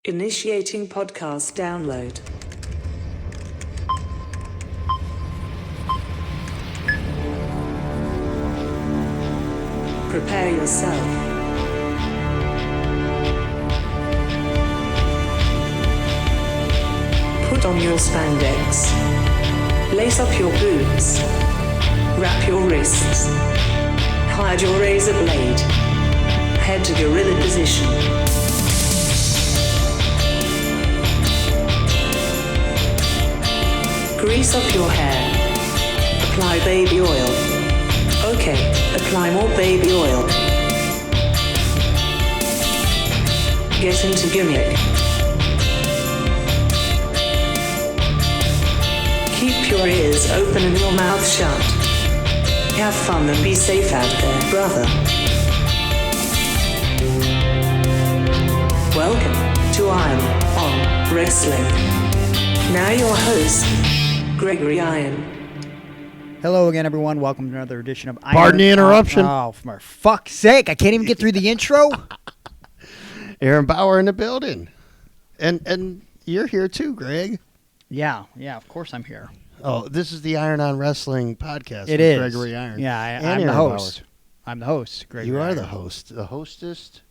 Initiating podcast download. Prepare yourself. Put on your spandex. Lace up your boots. Wrap your wrists. Hide your razor blade. Head to gorilla position. Grease up your hair. Apply baby oil. Okay, apply more baby oil. Get into gimmick. Keep your ears open and your mouth shut. Have fun and be safe out there, brother. Welcome to I'm on Wrestling. Now your host, Gregory Iron. Hello again, everyone. Welcome to another edition of Iron. Pardon the interruption. Oh, for fuck's sake. I can't even get through the intro. Aaron Bauer in the building. And you're here too, Greg. Yeah, of course I'm here. Oh, this is the Iron on Wrestling podcast. It with is. Gregory Iron. Yeah, I'm the Aaron host. Bauer. I'm the host, Gregory You are Iron. the host. The hostess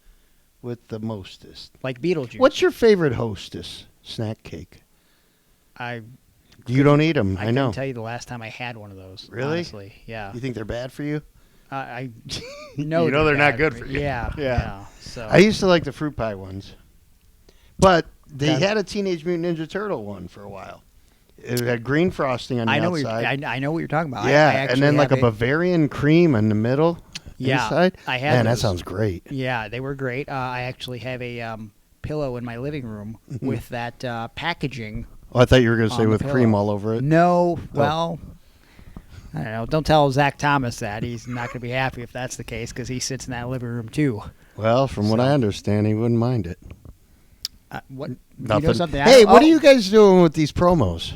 with the mostest. Like Beetlejuice. What's your favorite hostess snack cake? You don't eat them, I know. couldn't tell you the last time I had one of those. Really? Honestly, yeah. You think they're bad for you? I know You know they're not bad good for you. Yeah. So I used to like the fruit pie ones. But they That's- had a Teenage Mutant Ninja Turtle one for a while. It had green frosting on the I know outside. I know what you're talking about. Yeah, I and then like a have Bavarian cream in the middle inside. I had Man, that those. sounds great. Yeah, they were great. I actually have a pillow in my living room with that packaging. Oh, I thought you were going to On say the with pillow. cream all over it. No, well, I don't know. Don't tell Zach Thomas that. He's not going to be happy if that's the case because he sits in that living room too. Well, from what I understand, he wouldn't mind it. What? Nothing. You know something? Hey, what are Oh, you guys doing with these promos?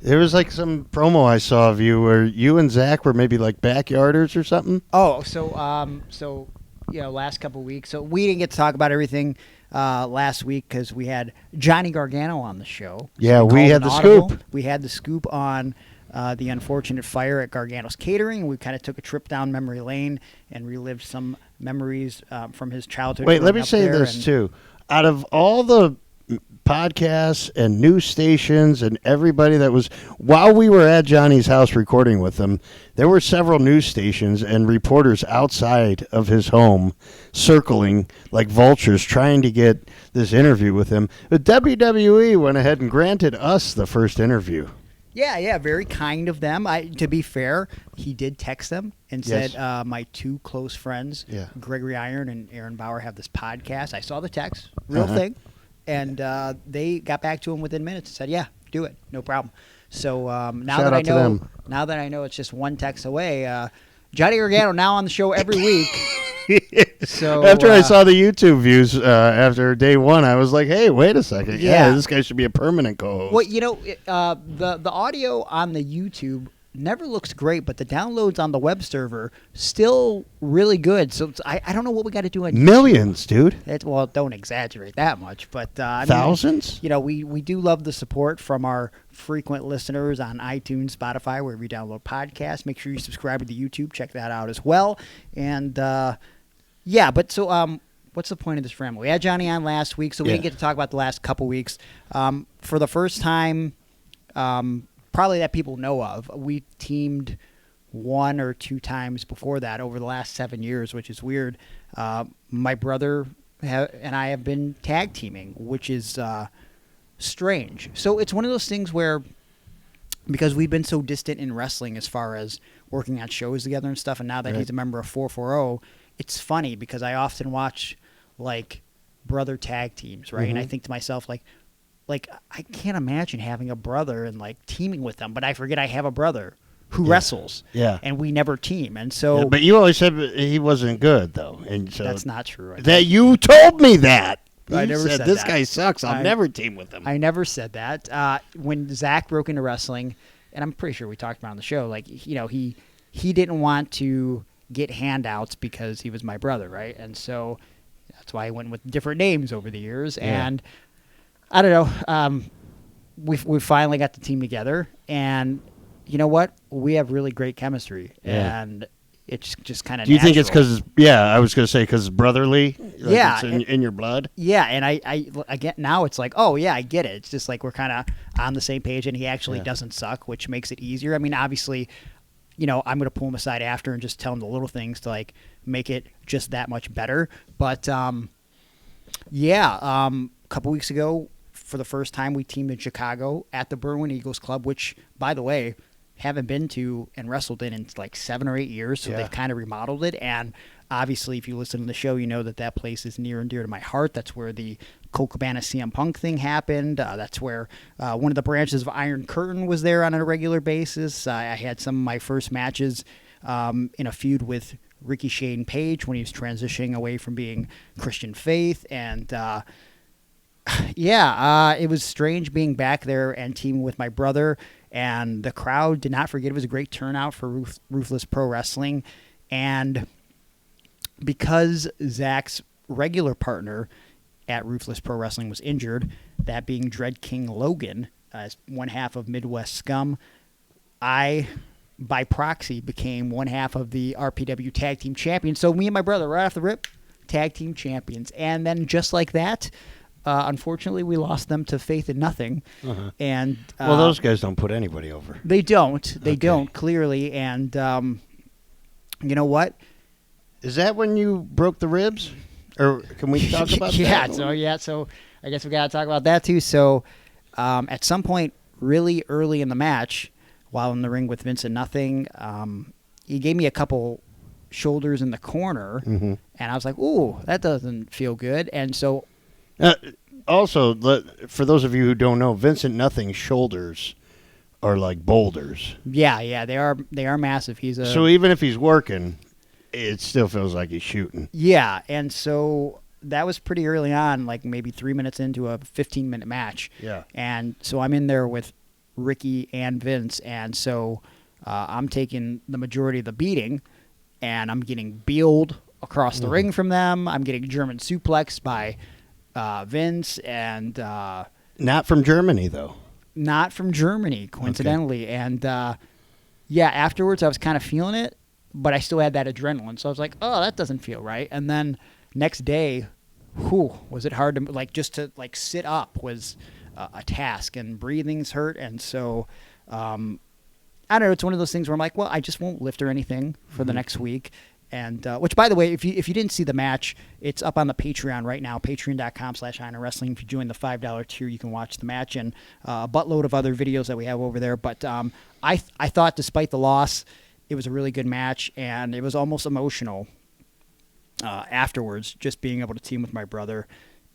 There was like some promo I saw of you where you and Zach were maybe like backyarders or something. Oh, so last couple of weeks. So we didn't get to talk about everything last week because we had Johnny Gargano on the show. Yeah, So we called had an the audible. scoop. We had the scoop on the unfortunate fire at Gargano's Catering. We kind of took a trip down memory lane and relived some memories from his childhood. Wait, let growing me up say there this and- too. Out of all the podcasts and news stations and everybody that was, while we were at Johnny's house recording with him, there were several news stations and reporters outside of his home circling like vultures trying to get this interview with him. But WWE went ahead and granted us the first interview. Yeah, very kind of them. To be fair, he did text them and Yes. said, my two close friends, Yeah. Gregory Iron and Aaron Bauer, have this podcast. I saw the text, real Uh-huh. thing. And they got back to him within minutes and said, yeah, do it, no problem. So now Shout that I out to know, them. now that I know it's just one text away, Johnny Gargano now on the show every week. So After I saw the YouTube views after day one, I was like, hey, wait a second. Yeah, this guy should be a permanent co-host. Well, the audio on the YouTube never looks great, but the downloads on the web server still really good. So I don't know what we got to do on Millions, dude. Well, don't exaggerate that much, but I mean, Thousands? we do love the support from our frequent listeners on iTunes, Spotify, wherever you download podcasts. Make sure you subscribe to the YouTube. Check that out as well. And what's the point of this ramble? We had Johnny on last week, so we didn't get to talk about the last couple weeks. For the first time, probably that people know of, we teamed one or two times before that over the last 7 years, which is weird. My brother and I have been tag teaming, which is strange. So it's one of those things where, because we've been so distant in wrestling as far as working on shows together and stuff, and now that he's a member of 440, it's funny because I often watch like brother tag teams, right? And I think to myself, like I can't imagine having a brother and like teaming with them, but I forget I have a brother who wrestles, and we never team, and so. Yeah, but you always said he wasn't good, though, and so that's not true. That you told me that. I You never said this that. guy sucks. I'll never team with him. I never said that. When Zach broke into wrestling, and I'm pretty sure we talked about it on the show, like he didn't want to get handouts because he was my brother, right? And so that's why he went with different names over the years. Yeah. And I don't know. We finally got the team together, and you know what? We have really great chemistry, and it's just kind of. Do you think it's because? Yeah, I was going to say because it's brotherly. Yeah, it's in your blood. Yeah, and I get now it's like, oh yeah, I get it. It's just like we're kind of on the same page, and he actually doesn't suck, which makes it easier. I mean, obviously, I'm going to pull him aside after and just tell him the little things to like make it just that much better. But a couple weeks ago, for the first time, we teamed in Chicago at the Berwyn Eagles Club, which, by the way, haven't been to and wrestled in like 7 or 8 years, so they've kind of remodeled it. And obviously, if you listen to the show, you know that place is near and dear to my heart. That's where the Colt Cabana CM Punk thing happened. That's where one of the branches of Iron Curtain was there on a regular basis. I had some of my first matches in a feud with Ricky Shane Page when he was transitioning away from being Christian Faith. And it was strange being back there and teaming with my brother. And the crowd did not forget. It was a great turnout for Ruthless Pro Wrestling. And because Zach's regular partner at Ruthless Pro Wrestling was injured, that being Dread King Logan, as one half of Midwest Scum, I, by proxy, became one half of the RPW Tag Team Champions. So me and my brother, right off the rip, Tag Team Champions. And then just like that, unfortunately, we lost them to Faith in Nothing. And those guys don't put anybody over. They don't. They don't, clearly. And you know what? Is that when you broke the ribs? Or can we talk about that? So I guess we got to talk about that too. So at some point really early in the match, while in the ring with Vince and Nothing, he gave me a couple shoulders in the corner, and I was like, ooh, that doesn't feel good. And so... also, for those of you who don't know, Vincent Nothing's shoulders are like boulders. Yeah, they are massive. So even if he's working, it still feels like he's shooting. Yeah, and so that was pretty early on, like maybe 3 minutes into a 15-minute match. Yeah. And so I'm in there with Ricky and Vince, and so I'm taking the majority of the beating, and I'm getting beeled across the ring from them. I'm getting German suplexed by Vince, and not from Germany though. Not from Germany, coincidentally. Okay. And afterwards I was kind of feeling it, but I still had that adrenaline. So I was like, "Oh, that doesn't feel right." And then next day, was it hard to just to sit up was a task, and breathing's hurt. And so I don't know. It's one of those things where I'm like, well, I just won't lift or anything for the next week. And which, by the way, if you didn't see the match, it's up on the Patreon right now, patreon.com/Iron Wrestling. If you join the $5 tier, you can watch the match and a buttload of other videos that we have over there. But I thought, despite the loss, it was a really good match, and it was almost emotional afterwards, just being able to team with my brother.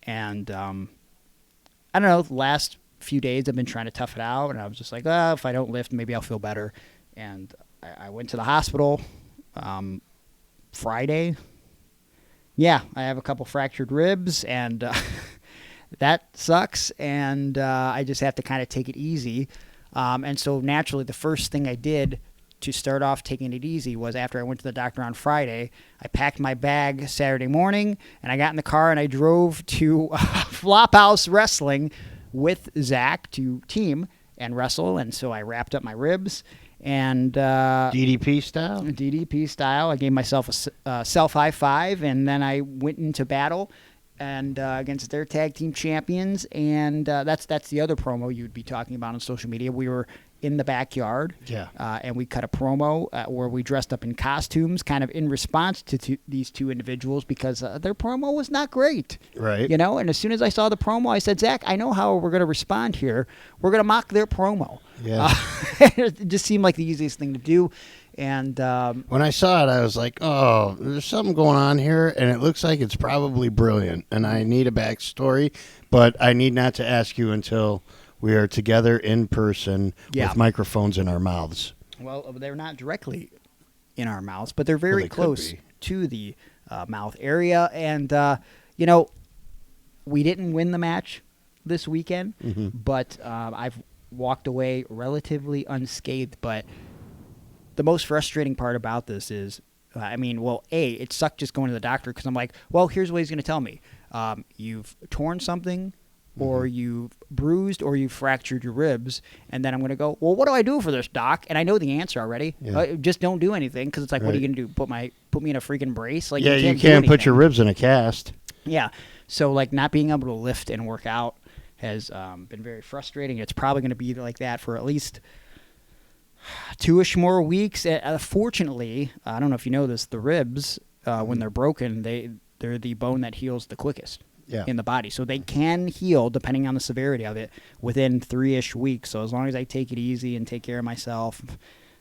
And I don't know, the last few days I've been trying to tough it out, and I was just like, if I don't lift, maybe I'll feel better. And I went to the hospital Friday. I have a couple fractured ribs, and that sucks, and I just have to kind of take it easy. And so naturally, the first thing I did to start off taking it easy was, after I went to the doctor on Friday, I packed my bag Saturday morning, and I got in the car and I drove to Flophouse Wrestling with Zach to team and wrestle. And so I wrapped up my ribs. And DDP style? DDP style. I gave myself a self high five, and then I went into battle and against their tag team champions. And that's the other promo you'd be talking about on social media. We were in the backyard, and we cut a promo where we dressed up in costumes, kind of in response to these two individuals, because their promo was not great, right? And as soon as I saw the promo, I said, Zach, I know how we're going to respond here. We're going to mock their promo. Yeah, it just seemed like the easiest thing to do. And when I saw it, I was like, oh, there's something going on here, and it looks like it's probably brilliant, and I need a backstory, but I need not to ask you until we are together in person with microphones in our mouths. Well, they're not directly in our mouths, but they're very close to the mouth area. And, we didn't win the match this weekend, but I've walked away relatively unscathed. But the most frustrating part about this is, it sucked just going to the doctor, because I'm like, well, here's what he's going to tell me. You've torn something or you've bruised or you've fractured your ribs. And then I'm going to go, well, what do I do for this, doc? And I know the answer already. Yeah. Just don't do anything, because it's like, what are you going to do? Put me in a freaking brace? Like, Yeah, you you can't do put your anything. ribs in a cast. Yeah. So, like, not being able to lift and work out has been very frustrating. It's probably going to be like that for at least 2-ish more weeks. Fortunately, I don't know if you know this, the ribs, when they're broken, they're the bone that heals the quickest in the body. So they can heal, depending on the severity of it, within 3-ish weeks. So as long as I take it easy and take care of myself,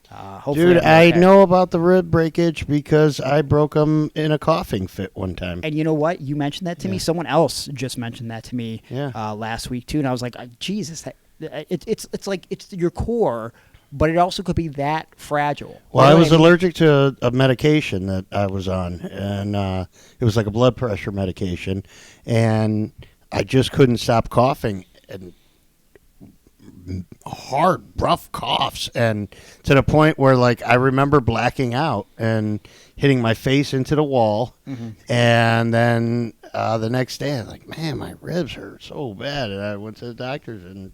hopefully. Dude, I'll be I okay. know about the rib breakage because I broke them in a coughing fit one time. And you know what? You mentioned that to me. Someone else just mentioned that to me last week too, and I was like, Jesus, it's like it's your core, but it also could be that fragile. Well, You I know was what mean? allergic to a medication that I was on, and it was like a blood pressure medication, and I just couldn't stop coughing, and hard, rough coughs, and to the point where, like, I remember blacking out and hitting my face into the wall, and then the next day, I was like, man, my ribs hurt so bad, and I went to the doctors, and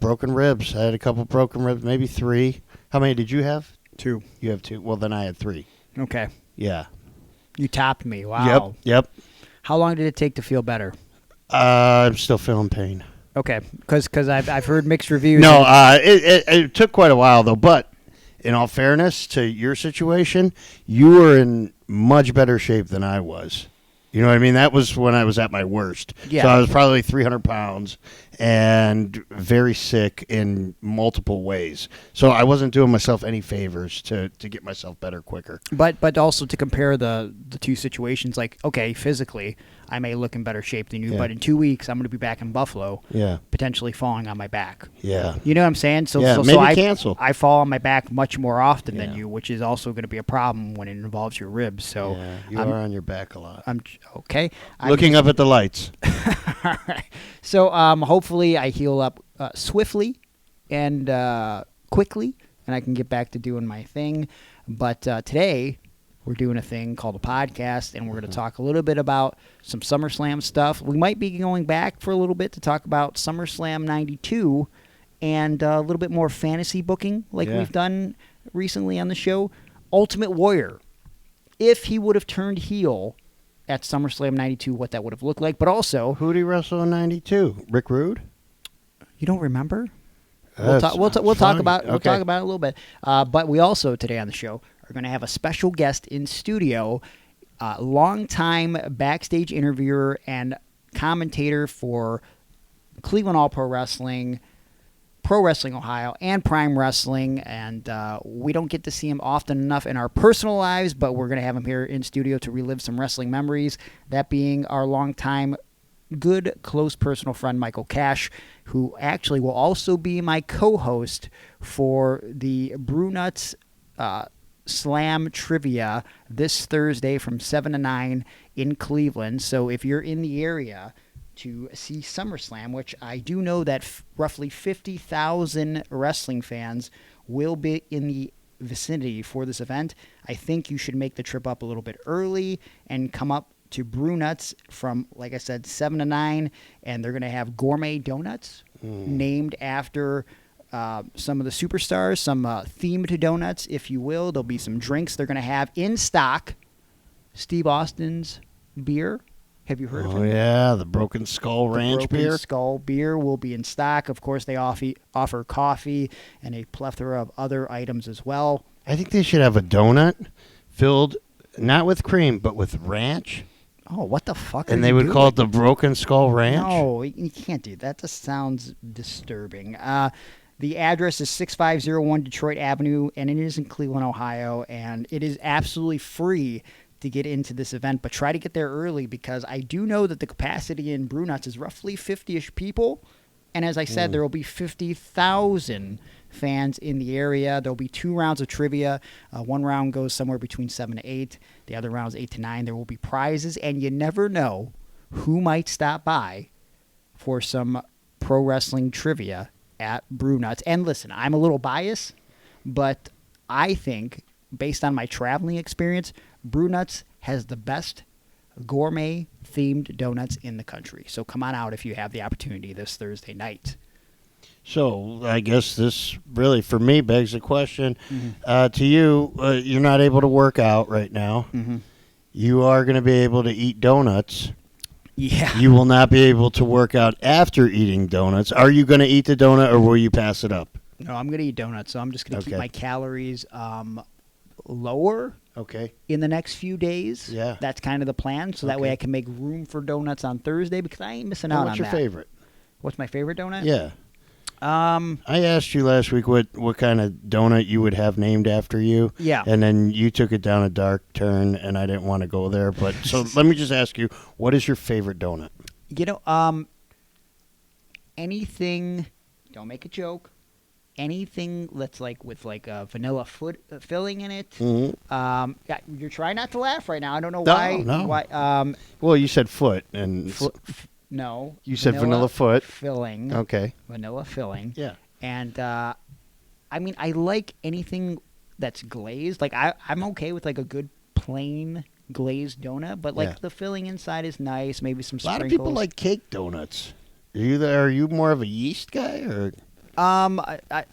broken ribs. I had a couple broken ribs, maybe 3. How many did you have? 2. You have 2. Well, then I had 3. Okay. Yeah. You topped me. Wow. Yep. How long did it take to feel better? I'm still feeling pain. Okay, because I've heard mixed reviews. No, it took quite a while, though. But in all fairness to your situation, you were in much better shape than I was. You know what I mean? That was when I was at my worst. Yeah. So I was probably 300 pounds and very sick in multiple ways. So I wasn't doing myself any favors to get myself better quicker. But also to compare the two situations, like, okay, physically, I may look in better shape than you, but in 2 weeks, I'm going to be back in Buffalo, potentially falling on my back. Yeah. You know what I'm saying? So, maybe cancel. I fall on my back much more often than you, which is also going to be a problem when it involves your ribs. So you are on your back a lot. I'm okay. Looking up at the lights. All right. So hopefully I heal up swiftly and quickly, and I can get back to doing my thing. But today we're doing a thing called a podcast, and we're going to talk a little bit about some SummerSlam stuff. We might be going back for a little bit to talk about SummerSlam 92 and a little bit more fantasy booking like we've done recently on the show. Ultimate Warrior, if he would have turned heel at SummerSlam 92, what that would have looked like. But also, Who did he wrestle in 92? Rick Rude? you don't remember? That's We'll talk funny. about Okay. it a little bit. But we also today on the show are going to have a special guest in studio, longtime backstage interviewer and commentator for Cleveland All Pro Wrestling, Pro Wrestling Ohio, and Prime Wrestling. And we don't get to see him often enough in our personal lives, but we're going to have him here in studio to relive some wrestling memories. That being our longtime good, close personal friend, Michael Cash, who actually will also be my co-host for the Brew Nuts Slam Trivia this Thursday from 7 to 9 in Cleveland. So if you're in the area to see SummerSlam, which I do know that roughly 50,000 wrestling fans will be in the vicinity for this event, I think you should make the trip up a little bit early and come up to Brew Nuts from, like I said, 7 to 9, and they're going to have gourmet donuts named after some of the superstars, some themed donuts, if you will. There'll be some drinks they're going to have in stock. Steve Austin's beer. Have you heard of it? Oh, yeah, the Broken Skull Ranch Broken beer. Skull beer will be in stock. Of course, they offer coffee and a plethora of other items as well. I think they should have a donut filled not with cream, but with ranch. Oh, what the fuck are And they you would doing? call it the Broken Skull Ranch? No, you can't do that. That just sounds disturbing. The address is 6501 Detroit Avenue, and it is in Cleveland, Ohio, and it is absolutely free to get into this event, but try to get there early because I do know that the capacity in Brew Nuts is roughly 50-ish people, and as I said, there will be 50,000 fans in the area. There will be 2 rounds of trivia. One round goes somewhere between 7 to 8. The other round is 8 to 9. There will be prizes, and you never know who might stop by for some pro wrestling trivia at Brew Nuts. And listen, I'm a little biased, but I think, based on my traveling experience, Brew Nuts has the best gourmet-themed donuts in the country. So come on out if you have the opportunity this Thursday night. So I guess this really, for me, begs the question. To you, you're not able to work out right now. You are going to be able to eat donuts. Yeah. You will not be able to work out after eating donuts. Are you going to eat the donut, or will you pass it up? No, I'm going to eat donuts, so I'm just going to keep my calories lower in the next few days. Yeah. That's kind of the plan, so that way I can make room for donuts on Thursday because I ain't missing out on that. What's your favorite? What's my favorite donut? Yeah. I asked you last week what kind of donut you would have named after you. Yeah. And then you took it down a dark turn, and I didn't want to go there. But so let me just ask you, what is your favorite donut? You know, anything, don't make a joke, anything that's like with like a vanilla filling in it. You're trying not to laugh right now. I don't know why. No. Why? Well, you said foot, and No. You said vanilla foot. Filling. Okay. Vanilla filling. Yeah. And, I mean, I like anything that's glazed. Like, I'm okay with, like, a good plain glazed donut, but, like, the filling inside is nice. Maybe some sprinkles. A lot of people like cake donuts. Are you more of a yeast guy, or? I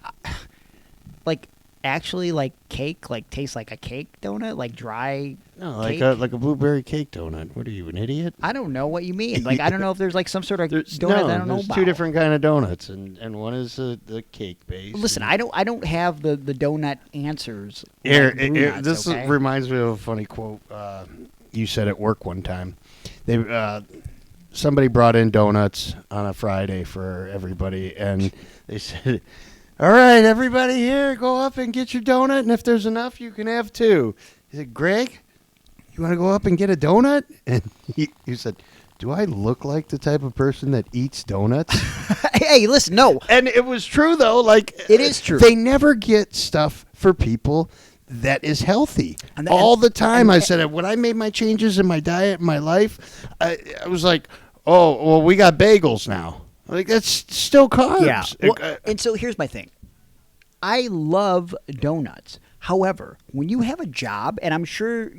like, actually, like, cake, like, tastes like a cake donut, like dry like cake. like a blueberry cake donut. What are you, an idiot? I don't know what you mean. Like, I don't know if there's, like, some sort of donut that I don't know there's about. two different kind of donuts, and one is the cake base. Listen, I don't have the donut answers. This reminds me of a funny quote you said at work one time. Somebody brought in donuts on a Friday for everybody, and they said, "All right, everybody here, go up and get your donut, and if there's enough, you can have two." He said, "Greg, you want to go up and get a donut?" And he said, "Do I look like the type of person that eats donuts?" Hey, listen, no. And it was true, though. Like, it is true. They never get stuff for people that is healthy. All the time. I said, when I made my changes in my diet and my life, I was like, oh, well, we got bagels now. Like, that's still carbs. Yeah. Well, and so here's my thing. I love donuts. However, when you have a job, and I'm sure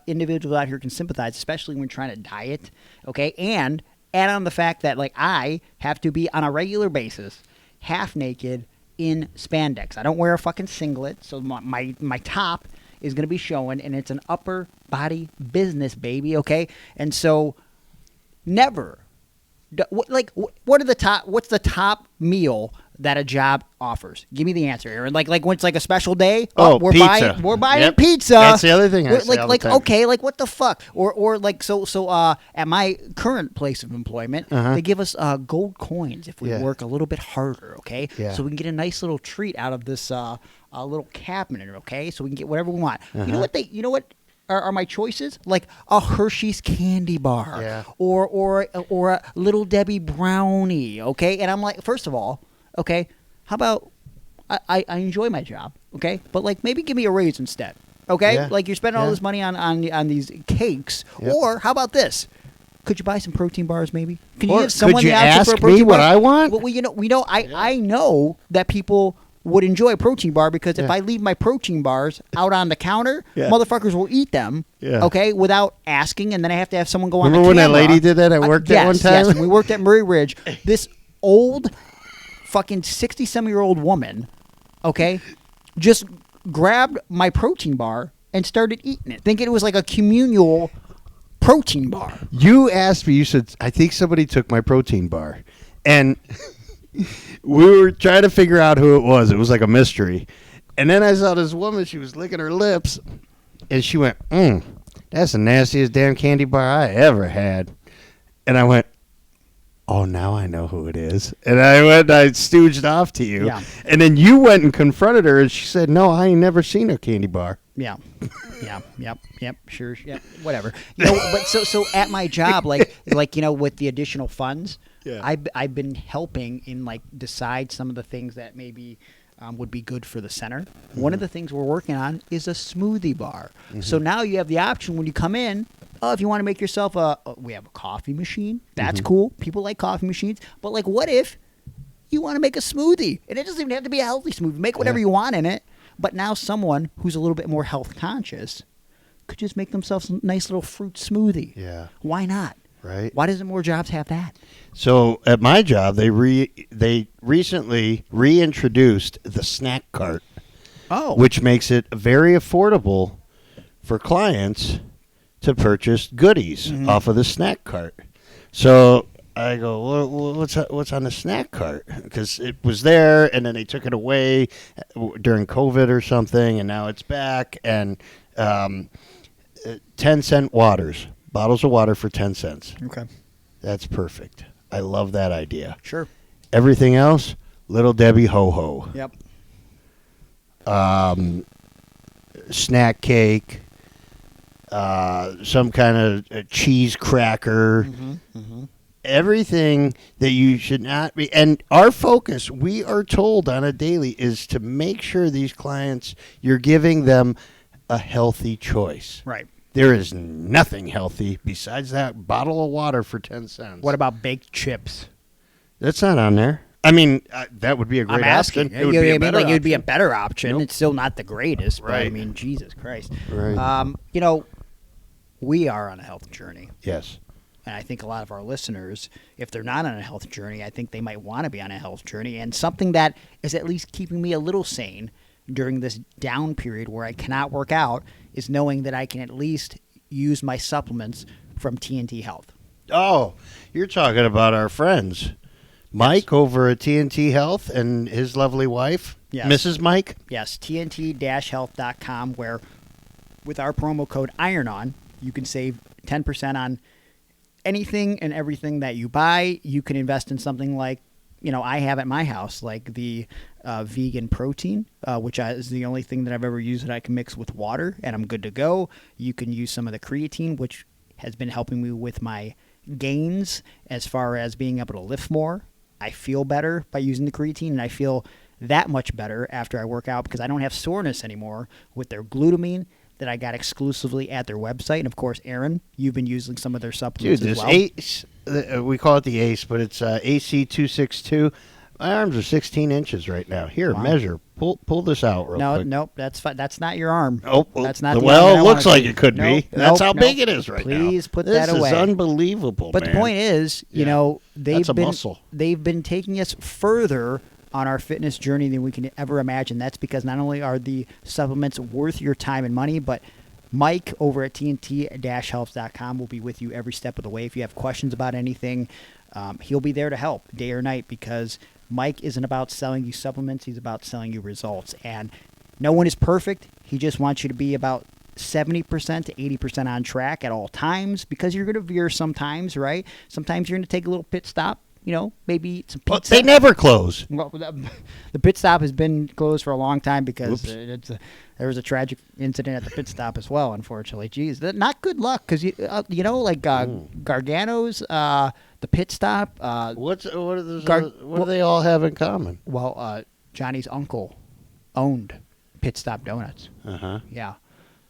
individuals out here can sympathize, especially when trying to diet, okay, and add on the fact that, like, I have to be on a regular basis half naked in spandex. I don't wear a fucking singlet, so my top is going to be showing, and it's an upper body business, baby, okay? And so never, like, what's the top meal that a job offers? Give me the answer, Aaron. Like when it's like a special day. We're pizza. We're buying pizza. That's the other thing I say all the time. Okay, like what the fuck? Or like so at my current place of employment, they give us gold coins if we work a little bit harder. Okay, so we can get a nice little treat out of this little cabinet. Okay, so we can get whatever we want. You know what are my choices? Like a Hershey's candy bar, or a Little Debbie brownie. Okay, and I'm like, first of all, okay, how about I enjoy my job, okay, but like maybe give me a raise instead, okay? Like you're spending all this money on these cakes, or how about this? Could you buy some protein bars, maybe? Can you give someone the option for a protein bar? What I want? Well, I know that people would enjoy a protein bar because if I leave my protein bars out on the counter, motherfuckers will eat them, okay, without asking, and then I have to have someone go on the camera. Remember when that lady did that at work that one time? Yes, when we worked at Murray Ridge. This old fucking 60-some-year-old woman, okay, just grabbed my protein bar and started eating it, thinking it was like a communal protein bar. You asked me, you said, I think somebody took my protein bar. And we were trying to figure out who it was. It was like a mystery. And then I saw this woman, she was licking her lips, and she went, that's the nastiest damn candy bar I ever had. And I went, oh, now I know who it is. And I stooged off to you. Yeah. And then you went and confronted her, and she said, no, I ain't never seen a candy bar. Yeah. Yep, sure, whatever. You know, but so at my job, like you know, with the additional funds, I've been helping in like decide some of the things that maybe would be good for the center. One of the things we're working on is a smoothie bar. So now you have the option when you come in. Oh, if you want to make yourself we have a coffee machine. That's cool. People like coffee machines. But like, what if you want to make a smoothie? And it doesn't even have to be a healthy smoothie. Make whatever you want in it. But now someone who's a little bit more health conscious could just make themselves a nice little fruit smoothie. Yeah. Why not? Right. Why doesn't more jobs have that? So at my job, they recently reintroduced the snack cart, which makes it very affordable for clients to purchase goodies off of the snack cart. So I go, well, what's on the snack cart? Because it was there, and then they took it away during COVID or something, and now it's back. And 10-cent waters, bottles of water for 10 cents. Okay. That's perfect. I love that idea. Sure. Everything else, Little Debbie Ho-Ho. Yep. Snack cake, some kind of cheese cracker. Everything that you should not be. And our focus, we are told on a daily, is to make sure these clients, you're giving them a healthy choice. Right. There is nothing healthy besides that bottle of water for 10 cents. What about baked chips? That's not on there. I mean, that would be a great option. It would be a better option. It would be a better option. Nope. It's still not the greatest, but right. I mean, Jesus Christ. Right. We are on a health journey. Yes. And I think a lot of our listeners, if they're not on a health journey, I think they might want to be on a health journey. And something that is at least keeping me a little sane during this down period where I cannot work out is knowing that I can at least use my supplements from TNT Health. Oh, you're talking about our friends. Mike over at TNT Health and his lovely wife, Mrs. Mike? Yes, TNT-health.com, where with our promo code IRONON, you can save 10% on anything and everything that you buy. You can invest in something like, I have at my house, like the vegan protein, which is the only thing that I've ever used that I can mix with water, and I'm good to go. You can use some of the creatine, which has been helping me with my gains as far as being able to lift more. I feel better by using the creatine, and I feel that much better after I work out because I don't have soreness anymore with their glutamine that I got exclusively at their website. And, of course, Aaron, you've been using some of their supplements as well. ACE, we call it the ACE, but it's AC262. My arms are 16 inches right now. Here, measure. Pull this out real quick. Nope, that's fine. That's not your arm. Oh, that's not. Well, it looks like it could be. That's how big it is right now. Please put that away. This is unbelievable, But man. the point is, That's a muscle. They've been taking us further on our fitness journey than we can ever imagine. That's because not only are the supplements worth your time and money, but Mike over at TNT-Health.com will be with you every step of the way. If you have questions about anything, he'll be there to help day or night because Mike isn't about selling you supplements. He's about selling you results. And no one is perfect. He just wants you to be about 70% to 80% on track at all times because you're going to veer sometimes, right? Sometimes you're going to take a little pit stop. Maybe eat some pizza. But they never close. Well, the pit stop has been closed for a long time because there was a tragic incident at the pit stop as well, unfortunately. Jeez, not good luck because, Gargano's, the pit stop. What do they all have in common? Well, Johnny's uncle owned Pit Stop Donuts. Uh-huh.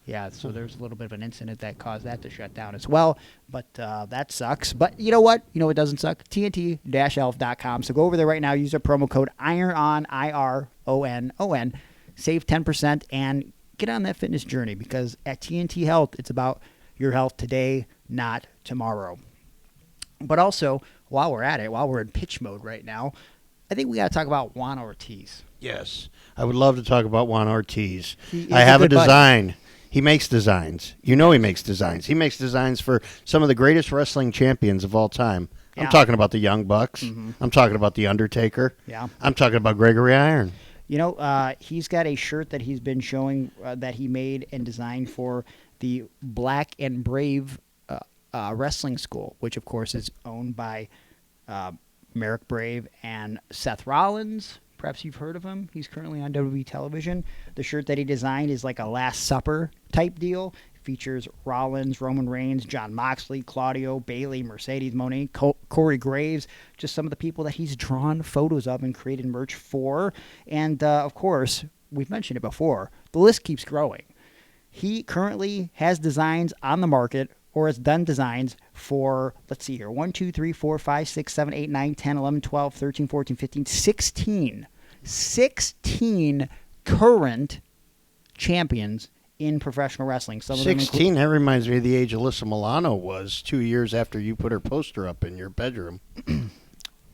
Yeah, so there's a little bit of an incident that caused that to shut down as well, but that sucks. But you know what? It doesn't suck? TNT-Health.com. So go over there right now. Use our promo code IRON, IRONON. Save 10% and get on that fitness journey because at TNT Health, it's about your health today, not tomorrow. But also, while we're at it, while we're in pitch mode right now, I think we got to talk about Juan Ortiz. Yes. I would love to talk about Juan Ortiz. I have a design. Buddy. He makes designs. He makes designs. He makes designs for some of the greatest wrestling champions of all time. Yeah. I'm talking about the Young Bucks. Mm-hmm. I'm talking about The Undertaker. Yeah. I'm talking about Gregory Iron. He's got a shirt that he's been showing that he made and designed for the Black and Brave wrestling school, which, of course, is owned by Merrick Brave and Seth Rollins. Perhaps you've heard of him. He's currently on WWE television. The shirt that he designed is like a Last Supper type deal. It features Rollins, Roman Reigns, Jon Moxley, Claudio, Bayley, Mercedes Moné, Corey Graves, just some of the people that he's drawn photos of and created merch for. And, of course, we've mentioned it before, the list keeps growing. He currently has designs on the market or has done designs for, let's see here, 1, 2, 3, 4, 5, 6, 7, 8, 9, 10, 11, 12, 13, 14, 15, 16 current champions in professional wrestling. Some of them 16, that reminds me of the age Alyssa Milano was 2 years after you put her poster up in your bedroom.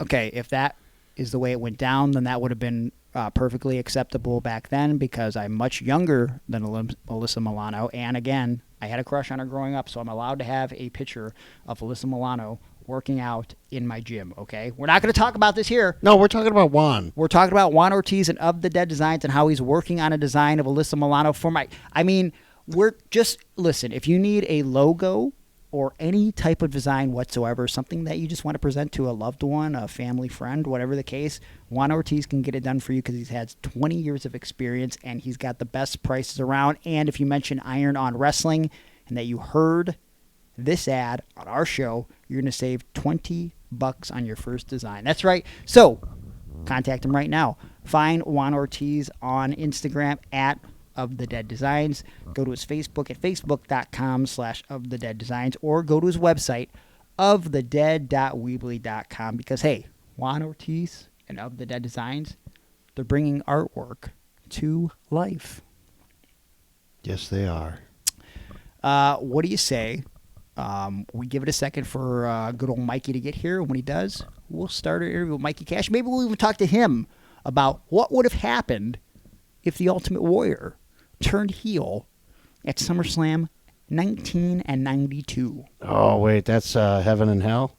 Okay, if that is the way it went down, then that would have been perfectly acceptable back then because I'm much younger than Alyssa Milano. And again, I had a crush on her growing up, so I'm allowed to have a picture of Alyssa Milano working out in my gym, okay? We're not going to talk about this here. No, we're talking about Juan. We're talking about Juan Ortiz and Of the Dead Designs and how he's working on a design of Alyssa Milano for my... I mean, we're just... Listen, if you need a logo or any type of design whatsoever, something that you just want to present to a loved one, a family friend, whatever the case, Juan Ortiz can get it done for you because he has 20 years of experience and he's got the best prices around. And if you mention Iron on Wrestling and that you heard this ad on our show, you're going to save $20 on your first design. That's right. So contact him right now. Find Juan Ortiz on Instagram at Of the Dead Designs. Go to his Facebook at facebook.com/ofthedeaddesigns or go to his website ofthedead.weebly.com because, hey, Juan Ortiz and Of the Dead Designs, they're bringing artwork to life. Yes, they are. What do you say? We give it a second for good old Mikey to get here. When he does, we'll start our interview with Mikey Cash. Maybe we'll even talk to him about what would have happened if the Ultimate Warrior turned heel at SummerSlam 1992. Oh, wait, that's Heaven and Hell?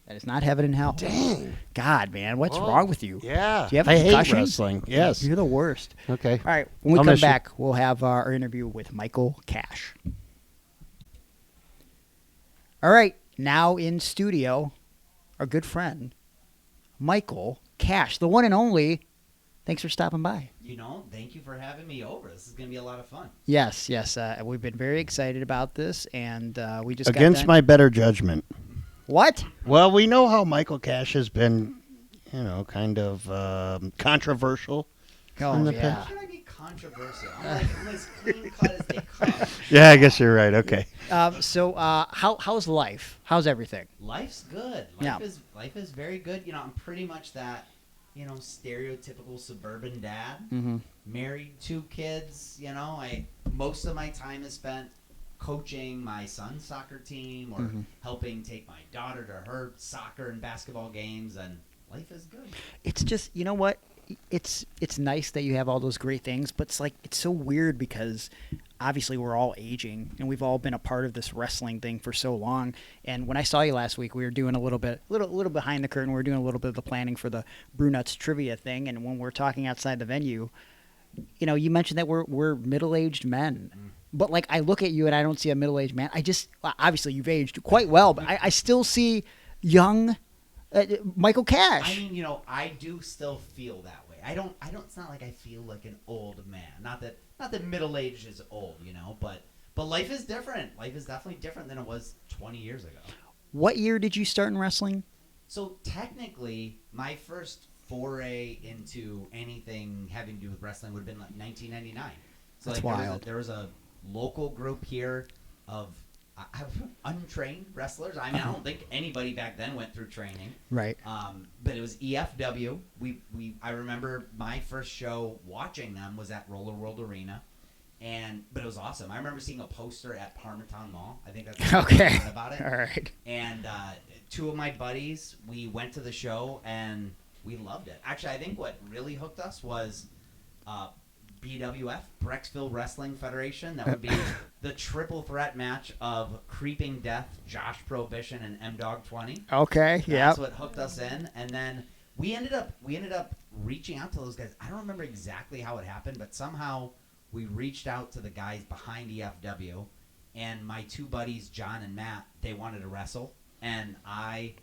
That is not Heaven and Hell. Dang. God, man, what's wrong with you? Yeah. Do you have a I hate concussion? wrestling. Yes. You're the worst. Okay. All right, when we I'll come miss you. back, we'll have our interview with Michael Cash. All right, now in studio, our good friend, Michael Cash, the one and only. Thanks for stopping by. Thank you for having me over. This is going to be a lot of fun. Yes. We've been very excited about this, and we just Against got my better judgment. What? Well, we know how Michael Cash has been, kind of controversial. Oh, in the yeah. past. How can I be controversial? I'm as clean cut as they come. Yeah, I guess you're right. Okay. So how's life? How's everything? Life's good. Life is very good. I'm pretty much that, stereotypical suburban dad. Mm-hmm. Married, 2 kids. Most of my time is spent coaching my son's soccer team or helping take my daughter to her soccer and basketball games, and life is good. It's just, you know what? It's nice that you have all those great things, but it's so weird because obviously we're all aging and we've all been a part of this wrestling thing for so long. And when I saw you last week, we were doing a little behind the curtain. We were doing a little bit of the planning for the Brew Nuts trivia thing. And when we're talking outside the venue, you mentioned that we're middle-aged men. But I look at you and I don't see a middle-aged man. Obviously you've aged quite well, but I still see young Michael Cash. I mean, I do still feel that way. I don't. It's not like I feel like an old man. Not that middle age is old, But life is different. Life is definitely different than it was 20 years ago. What year did you start in wrestling? So technically, my first foray into anything having to do with wrestling would have been 1999. So That's wild. There was a local group here of untrained wrestlers. I mean, I don't think anybody back then went through training. Right. But it was EFW. I remember my first show watching them was at Roller World Arena, but it was awesome. I remember seeing a poster at Parmesan Mall. I think that's okay. About it. All right. And 2 of my buddies, we went to the show and we loved it. Actually, I think what really hooked us was BWF, Brecksville Wrestling Federation. That would be the triple threat match of Creeping Death, Josh Prohibition, and M-Dog 20. Okay, yeah. That's what hooked us in. And then we ended up reaching out to those guys. I don't remember exactly how it happened, but somehow we reached out to the guys behind EFW, and my 2 buddies, John and Matt, they wanted to wrestle, and I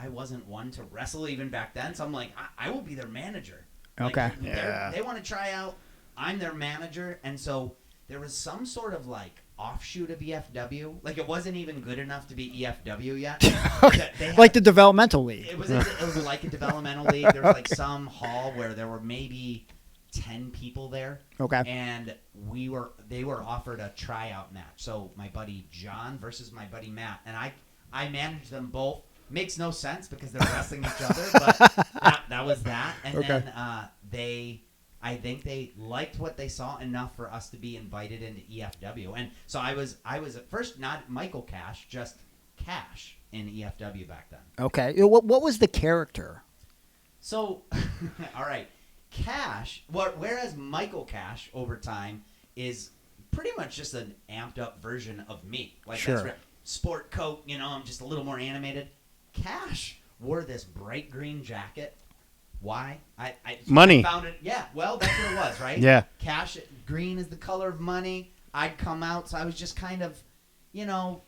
wasn't one to wrestle even back then, so I'm like, I will be their manager. Okay. They want to try out. I'm their manager, and so there was some sort of offshoot of EFW. It wasn't even good enough to be EFW yet. Like the developmental league. It was like a developmental league. There was some hall where there were maybe 10 people there. Okay. And they were offered a tryout match. So my buddy John versus my buddy Matt, and I managed them both. Makes no sense because they're wrestling each other, but that was that. And then I think they liked what they saw enough for us to be invited into EFW. And so I was at first not Michael Cash, just Cash in EFW back then. Okay. What was the character? So, all right, Cash, whereas Michael Cash over time is pretty much just an amped up version of me. Like Sure. that's sport coat, I'm just a little more animated. Cash wore this bright green jacket. Why? I Money. found it. Yeah, well, that's what it was, right? Yeah. Cash, green is the color of money. I'd come out, so I was just kind of, not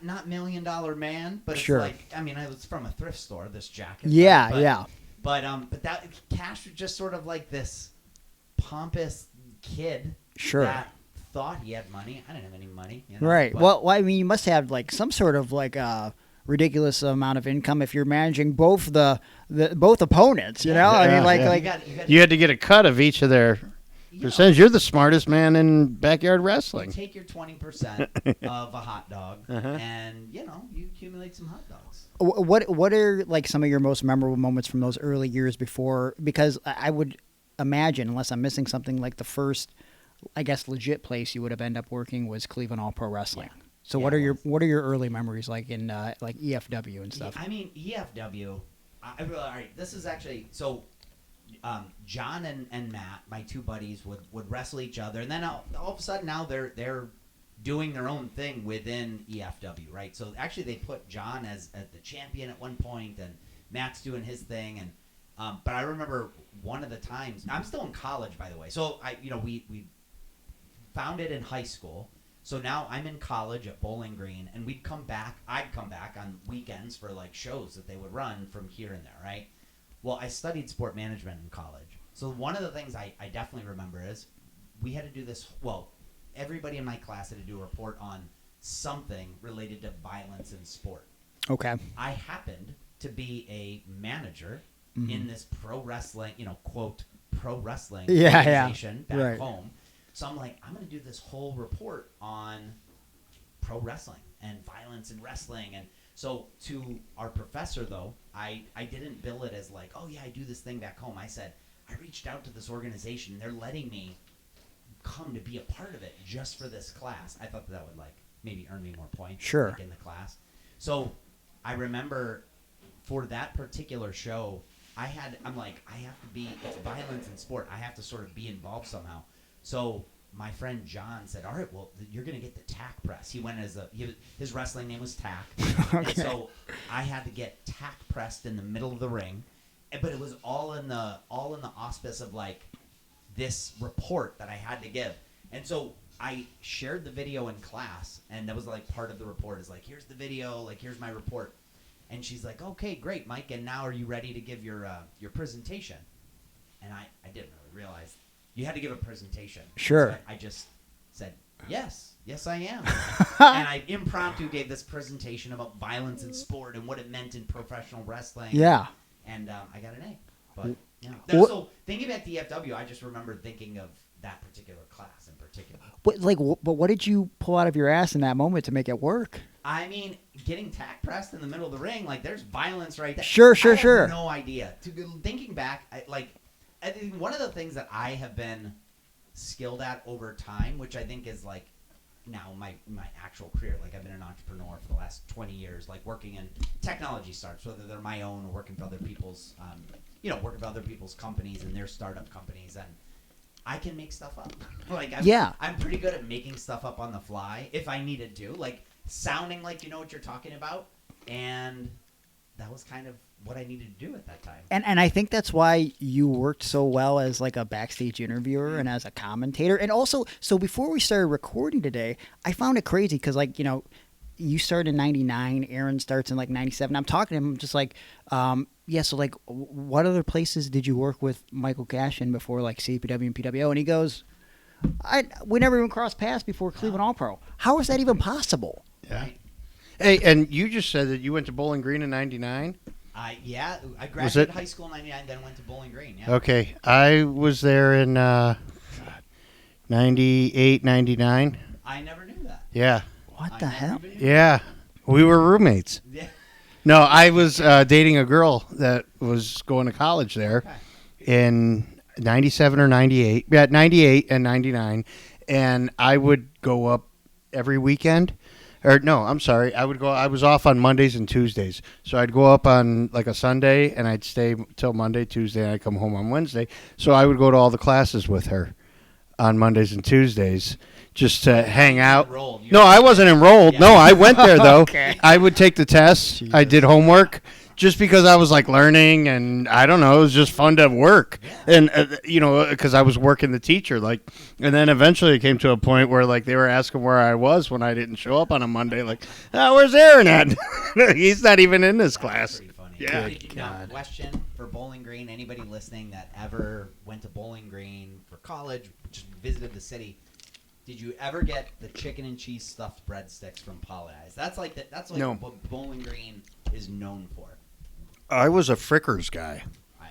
$1 million man, but Sure. it's like, I was from a thrift store, this jacket. Yeah, but, yeah. But that Cash was just sort of like this pompous kid Sure. that thought he had money. I didn't have any money. Right. but- Well, I mean, you must have like some sort of like ridiculous amount of income if you're managing both both opponents. You know, I Yeah, mean, like yeah. like You had to get a cut of each of their percentage. You're the smartest man in backyard wrestling. You take your 20% of a hot dog, and you accumulate some hot dogs. what are like some of your most memorable moments from those early years before? Because I would imagine, unless I'm missing something, like the first, I guess, legit place you would have ended up working was Cleveland All Pro Wrestling. Yeah. So Yeah, what are it your was. early memories like in like EFW and stuff? EFW. All right, this is actually so. John and Matt, my two buddies, would wrestle each other, and then all of a sudden now they're doing their own thing within EFW, right? So actually they put John as the champion at one point, and Matt's doing his thing, and but I remember one of the times I'm still in college, by the way. So we found it in high school. So now I'm in college at Bowling Green, and I'd come back on weekends for like shows that they would run from here and there, right? Well, I studied sport management in college. So one of the things I definitely remember is we had to do this, everybody in my class had to do a report on something related to violence in sport. Okay. I happened to be a manager in this pro wrestling, quote, pro wrestling organization back Right. home. So I'm like, I'm going to do this whole report on pro wrestling and violence in wrestling. And so to our professor, though, I didn't bill it as like, oh, yeah, I do this thing back home. I said, I reached out to this organization, and they're letting me come to be a part of it just for this class. I thought that would like maybe earn me more points Sure. in the class. So I remember for that particular show, I'm like, I have to be, it's violence in sport. I have to sort of be involved somehow. So my friend John said, all right, well, you're going to get the tack press. He went his wrestling name was Tack. Okay. And so I had to get tack pressed in the middle of the ring. But it was all in the auspice of like this report that I had to give. And so I shared the video in class, and that was like part of the report is like, here's the video, like here's my report. And she's like, okay, great, Mike, and now are you ready to give your presentation? And I didn't really realize you had to give a presentation. Sure. So I just said, yes, I am. And I impromptu gave this presentation about violence in sport and what it meant in professional wrestling. Yeah. And I got an A. But yeah. What- So thinking about DFW, I just remember thinking of that particular class in particular. But what did you pull out of your ass in that moment to make it work? I mean, getting tack pressed in the middle of the ring, like there's violence right there. Sure. I have no idea. Thinking back, I think one of the things that I have been skilled at over time, which I think is like now my actual career, like I've been an entrepreneur for the last 20 years, like working in technology startups, whether they're my own or working for other people's, working for other people's companies and their startup companies, and I can make stuff up. I'm pretty good at making stuff up on the fly if I needed to, like sounding like you know what you're talking about, and that was kind of what I needed to do at that time. And I think that's why you worked so well as like a backstage interviewer and as a commentator. And also, so before we started recording today, I found it crazy because you started in 99, Aaron starts in like 97. I'm talking to him just like, so like what other places did you work with Michael Cash in before like CPW and PWO? And he goes, we never even crossed paths before Cleveland All Pro. How is that even possible? Yeah. Right. Hey, and you just said that you went to Bowling Green in 99? I graduated high school in 99, then went to Bowling Green. Yeah. Okay. I was there in 98, 99. I never knew that. Yeah. What the hell? Yeah. We were roommates. Yeah. No, I was dating a girl that was going to college there. Okay. And 97 or 98. Yeah, 98 and 99. And I would go up every weekend. Or no, I'm sorry. I was off on Mondays and Tuesdays. So I'd go up on like a Sunday and I'd stay till Monday, Tuesday, and I'd come home on Wednesday. So I would go to all the classes with her on Mondays and Tuesdays just to hang out. No, I wasn't enrolled. Yeah. No, I went there though. Okay. I would take the tests. Jesus. I did homework. Just because I was like learning, and I don't know, it was just fun to work, and because I was working the teacher, like, and then eventually it came to a point where like they were asking where I was when I didn't show up on a Monday, like, where's Aaron at? He's not even in this class. Pretty funny. Yeah. Now, question for Bowling Green: anybody listening that ever went to Bowling Green for college, just visited the city? Did you ever get the chicken and cheese stuffed breadsticks from Paradise? That's like what Bowling Green is known for. I was a Frickers guy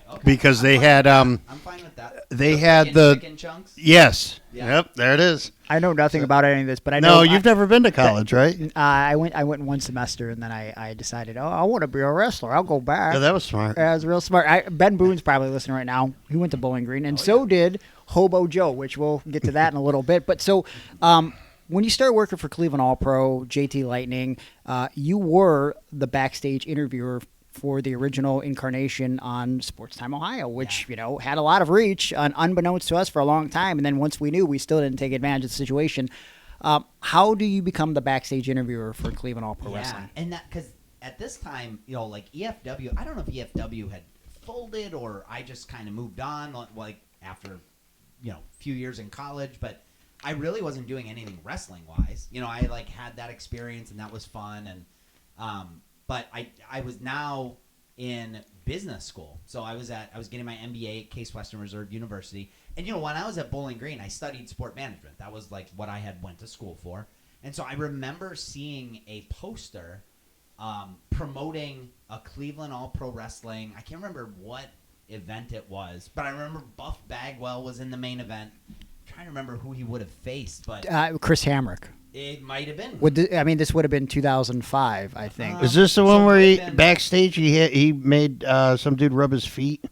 okay. because they had I'm fine with that. They had the chicken chunks. Yes. Yeah. Yep. There it is. I know nothing about any of this, but I know. No, you've never been to college, right? I went in one semester, and then I decided, I want to be a wrestler. I'll go back. Yeah, that was smart. That was real smart. Ben Boone's probably listening right now. He went to Bowling Green, and so did Hobo Joe, which we'll get to that in a little bit. But so, when you started working for Cleveland All Pro, JT Lightning, you were the backstage interviewer for the original incarnation on Sports Time Ohio, which had a lot of reach, unbeknownst to us for a long time. And then once we knew, we still didn't take advantage of the situation. How do you become the backstage interviewer for Cleveland All Pro Wrestling? And that because at this time, like EFW, I don't know if EFW had folded or I just kind of moved on, like after a few years in college, but I really wasn't doing anything wrestling wise. I like had that experience and that was fun, and but I was now in business school. So I was getting my MBA at Case Western Reserve University. And when I was at Bowling Green, I studied sport management. That was like what I had went to school for. And so I remember seeing a poster promoting a Cleveland All Pro Wrestling. I can't remember what event it was, but I remember Buff Bagwell was in the main event. I'm trying to remember who he would have faced, but Chris Hamrick. It might have been. This would have been 2005, I think. Is this the one where backstage he made some dude rub his feet?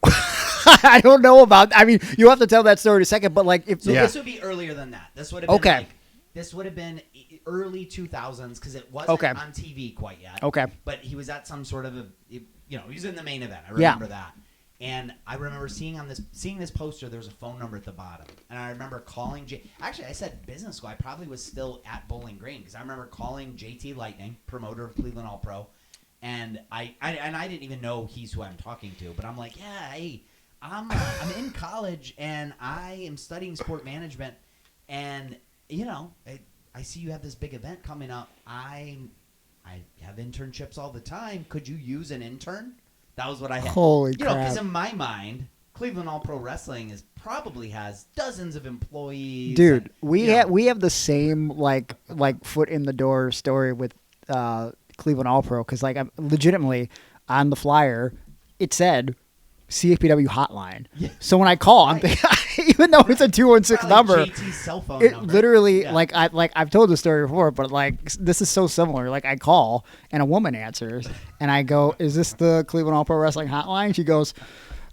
I don't know about. You have to tell that story in a second. But like, this would be earlier than that. This would have been this would have been early 2000s because it wasn't on TV quite yet. Okay. But he was at some sort of he was in the main event. I remember that. And I remember seeing this poster, there was a phone number at the bottom. And I remember calling Actually, I said business school. I probably was still at Bowling Green because I remember calling JT Lightning, promoter of Cleveland All Pro. And I didn't even know he's who I'm talking to. But I'm like, hey, I'm in college and I am studying sport management. And, I see you have this big event coming up. I have internships all the time. Could you use an intern? That was what I had. Holy crap. Because in my mind, Cleveland All Pro Wrestling probably has dozens of employees. Dude, we have the same like foot in the door story with Cleveland All Pro because like I'm legitimately on the flyer, it said CFPW hotline. Yeah. So when I call, I'm thinking, even though it's a 216 number, JT's cell phone it number. literally I've told the story before, but like this is so similar. Like I call and a woman answers, and I go, "Is this the Cleveland All Pro Wrestling hotline?" She goes,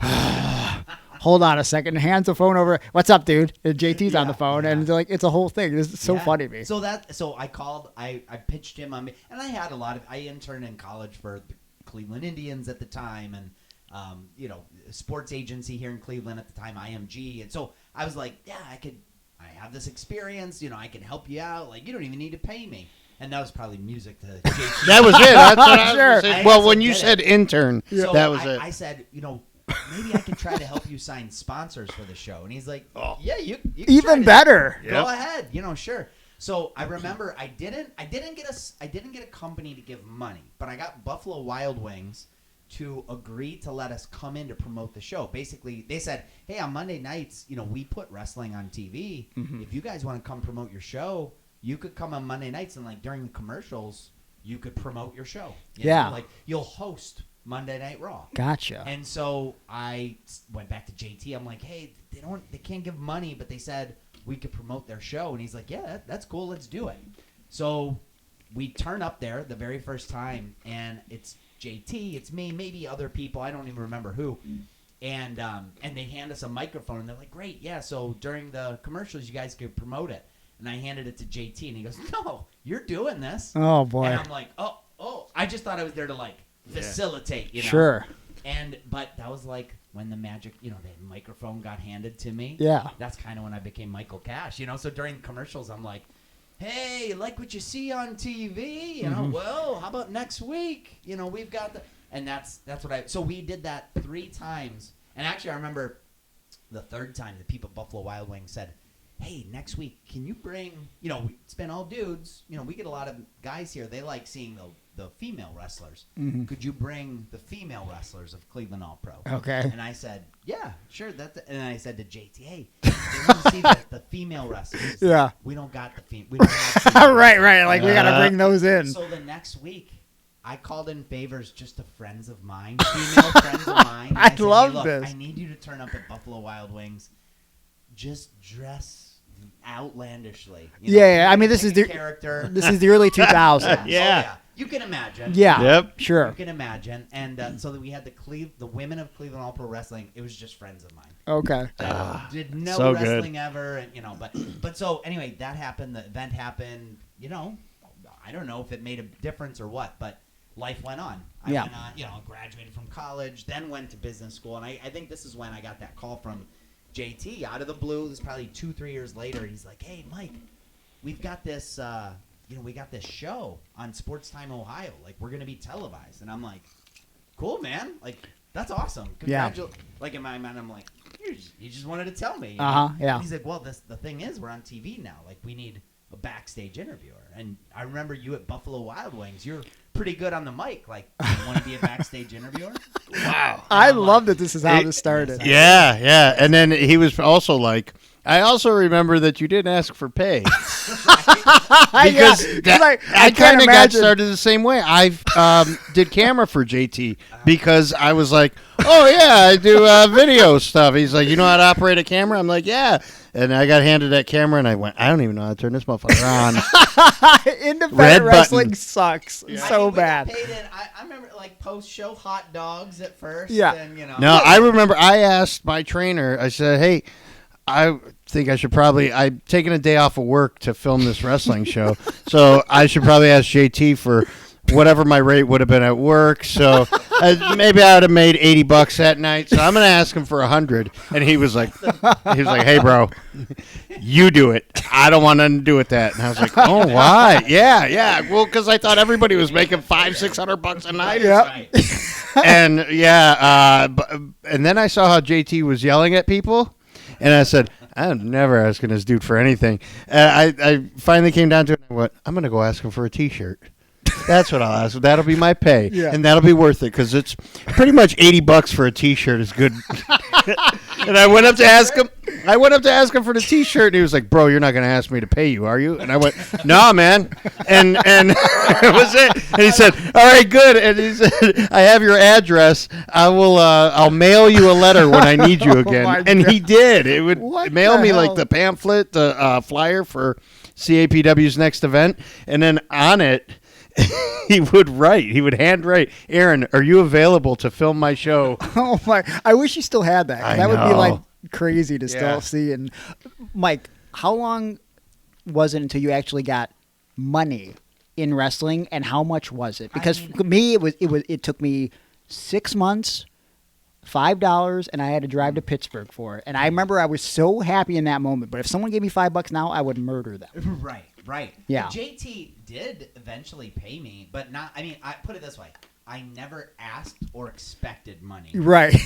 "Hold on a second," and hands the phone over. "What's up, dude?" And JT's on the phone, and they're like, it's a whole thing. This is so funny to me. So I called. I pitched him on me, and I had I interned in college for the Cleveland Indians at the time, and. Sports agency here in Cleveland at the time, IMG. And so I was like, I have this experience, I can help you out. Like, you don't even need to pay me. And that was probably music to JT. That was it. That's what I was saying. Well, when you said intern, so that was it. I said, maybe I can try to help you sign sponsors for the show. And he's like, you can even better. Go ahead. Sure. So I remember I didn't get a company to give money, but I got Buffalo Wild Wings to agree to let us come in to promote the show. Basically, they said, hey, on Monday nights, we put wrestling on TV. Mm-hmm. If you guys want to come promote your show, you could come on Monday nights and like during the commercials, you could promote your show. Like you'll host Monday Night Raw. Gotcha. And so I went back to JT. I'm like, hey, they can't give money, but they said we could promote their show. And he's like, yeah, that's cool. Let's do it. So we turn up there the very first time, and it's JT, it's me, maybe other people, I don't even remember who. And they hand us a microphone, and they're like, great, yeah, so during the commercials, you guys could promote it. And I handed it to JT, and he goes, no, you're doing this. Oh, boy. And I'm like, oh. I just thought I was there to, like, facilitate, you know. Sure. But that was, like, when the magic, you know, the microphone got handed to me. Yeah. That's kind of when I became Michael Cash, you know. So during commercials, I'm like, hey, like what you see on TV? You know, well, how about next week? You know, we've got the... And that's what so we did that 3 times. And actually, I remember the 3rd time the people at Buffalo Wild Wings said, hey, next week, can you bring, you know, it's been all dudes. You know, we get a lot of guys here. They like seeing the female wrestlers. Mm-hmm. Could you bring the female wrestlers of Cleveland All Pro? Okay. And I said, yeah, sure. And I said to JT, hey, they want to see the female wrestlers. Yeah. We don't got the female. Right. Like, we got to bring those in. So the next week, I called in favors just to friends of mine, female friends of mine. I said, love hey, look, this. I need you to turn up at Buffalo Wild Wings. Just dress outlandishly. Yeah. I mean, this Pick is the character. This is the early 2000s. Oh, yeah. You can imagine. Yeah. Yep. Sure. You can imagine. And so that we had the women of Cleveland All Pro Wrestling. It was just friends of mine. Okay. Did no so wrestling good. ever, and you know. But so anyway, that happened. The event happened. You know, I don't know if it made a difference or what, but life went on. I went on, you know, graduated from college, then went to business school, and I think this is when I got that call from JT out of the blue. This is probably 2-3 years later. He's like, "Hey, Mike, we've got this, we got this show on Sports Time Ohio. Like, we're gonna be televised." And I'm like, "Cool, man. Like, that's awesome. Like in my mind, I'm like, "You just wanted to tell me." You know? Yeah. And he's like, "Well, the thing is, we're on TV now. Like, we need a backstage interviewer." And I remember you at Buffalo Wild Wings. You're pretty good on the mic. Like, you want to be a backstage interviewer? Wow. I love that this is how this started. Yeah. And then he was also like, I also remember that you didn't ask for pay. Because I kind of got started the same way. I did camera for JT because I was like, oh, yeah, I do video stuff. He's like, you know how to operate a camera? I'm like, yeah. And I got handed that camera, and I went, I don't even know how to turn this motherfucker on. Independent wrestling sucks so bad. I remember, like, post-show hot dogs at first. Yeah. And, you know. No, I remember I asked my trainer, I said, hey, I think I should I'm taking a day off of work to film this wrestling show, so I should probably ask JT for whatever my rate would have been at work. So maybe I would have made $80 that night. So I'm going to ask him for $100. And he was like, hey, bro, you do it. I don't want nothing to do with that. And I was like, oh, why? Yeah. Well, because I thought everybody was making $500-600 a night. Yep. Right. And and then I saw how JT was yelling at people. And I said, I'm never asking this dude for anything. I finally came down to it. And I went, I'm going to go ask him for a T-shirt. That's what I'll ask. That'll be my pay, and that'll be worth it because it's pretty much $80 for a T-shirt is good. And I went up to ask him. For the T-shirt, and he was like, "Bro, you're not going to ask me to pay you, are you?" And I went, "No, man." And it was it. And he said, "All right, good." And he said, "I have your address. I'll mail you a letter when I need you again." And he did. It would mail me like the pamphlet, the flyer for CAPW's next event, and then on it. He would handwrite, Aaron, are you available to film my show? Oh my! I wish you still had that. That would be like crazy to still see. And Mike, how long was it until you actually got money in wrestling, and how much was it? Because for me, it took me 6 months, $5, and I had to drive to Pittsburgh for it. And I remember I was so happy in that moment. But if someone gave me $5 now, I would murder them. Right. Yeah. But JT did eventually pay me, but not. I mean, I put it this way: I never asked or expected money. Right.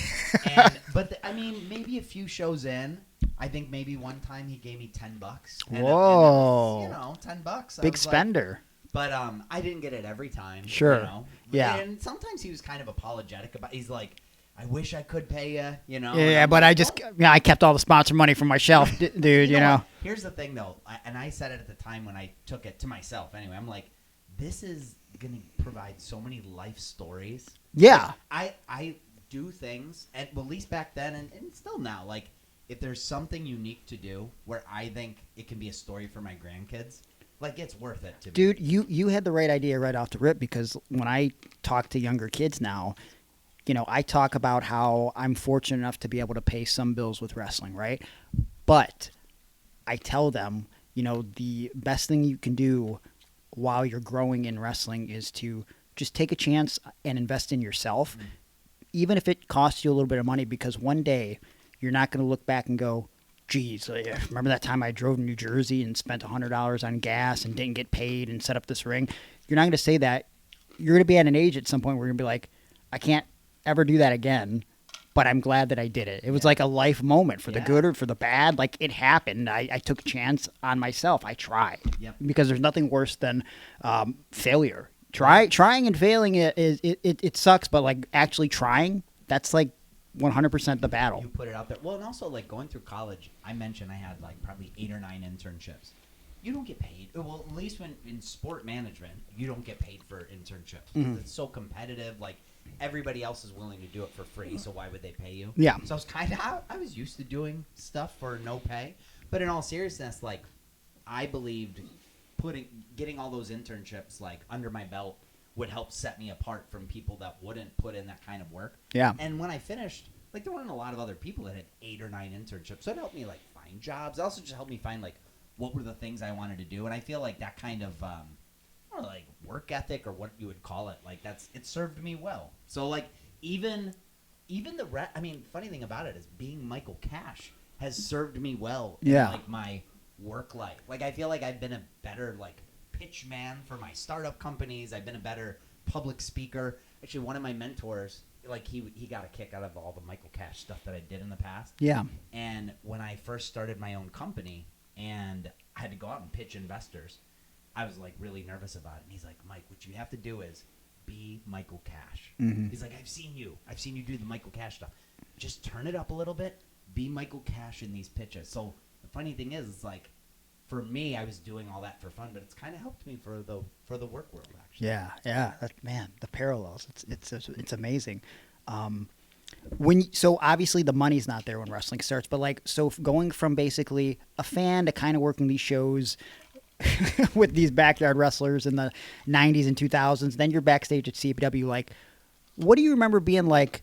But maybe a few shows in, I think maybe one time he gave me $10. Whoa. And that was, $10. Big spender. But I didn't get it every time. Sure. You know? Yeah. And sometimes he was kind of apologetic about. He's like, I wish I could pay you. You know. Yeah, but I kept all the sponsor money from my shelf, dude. You know. Here's the thing, though, and I said it at the time when I took it to myself. Anyway, I'm like, this is gonna provide so many life stories. Yeah. Like, I do things, at least back then and still now. Like, if there's something unique to do where I think it can be a story for my grandkids, like, it's worth it to me. Dude, you had the right idea right off the rip, because when I talk to younger kids now, I talk about how I'm fortunate enough to be able to pay some bills with wrestling, right? But I tell them, the best thing you can do while you're growing in wrestling is to just take a chance and invest in yourself, even if it costs you a little bit of money, because one day you're not going to look back and go, geez, remember that time I drove to New Jersey and spent $100 on gas and didn't get paid and set up this ring? You're not going to say that. You're going to be at an age at some point where you're going to be like, I can't ever do that again, but I'm glad that I did it. It was like a life moment for the good or for the bad. Like, it happened. I took a chance on myself. I tried. Yep. Because there's nothing worse than failure. Trying and failing, it sucks, but like actually trying, that's like 100% the battle. You put it out there. Well, and also like going through college, I mentioned I had like probably 8 or 9 internships. You don't get paid. Well, at least when in sport management, you don't get paid for internships. Mm-hmm. It's so competitive. Like, everybody else is willing to do it for free, so why would they pay you? Yeah. So I was I was used to doing stuff for no pay. But in all seriousness, like, I believed getting all those internships like under my belt would help set me apart from people that wouldn't put in that kind of work. Yeah. And when I finished, like, there weren't a lot of other people that had 8 or 9 internships. So it helped me like find jobs. It also just helped me find like what were the things I wanted to do. And I feel like that kind of I don't know, like work ethic or what you would call it, like it served me well. So like even I mean, funny thing about it is being Michael Cash has served me well in like my work life. Like, I feel like I've been a better like pitch man for my startup companies. I've been a better public speaker. Actually, one of my mentors, like he got a kick out of all the Michael Cash stuff that I did in the past. Yeah. And when I first started my own company and I had to go out and pitch investors, I was like really nervous about it. And he's like, Mike, what you have to do is be Michael Cash. Mm-hmm. He's like, I've seen you do the Michael Cash stuff. Just turn it up a little bit. Be Michael Cash in these pitches. So the funny thing is, it's like, for me, I was doing all that for fun, but it's kind of helped me for the work world, actually. Yeah. Man, the parallels. It's amazing. So obviously the money's not there when wrestling starts, but like, so going from basically a fan to kind of working these shows with these backyard wrestlers in the 90s and 2000s, then you're backstage at CW. Like, what do you remember being like,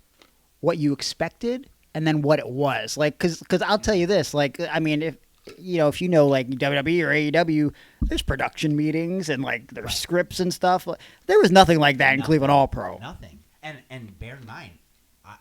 what you expected, and then what it was like? Because I'll tell you this, like, I mean, if you know like WWE or AEW, there's production meetings and like there's scripts and stuff. There was nothing like that in Cleveland All Pro. Nothing. And bear in mind,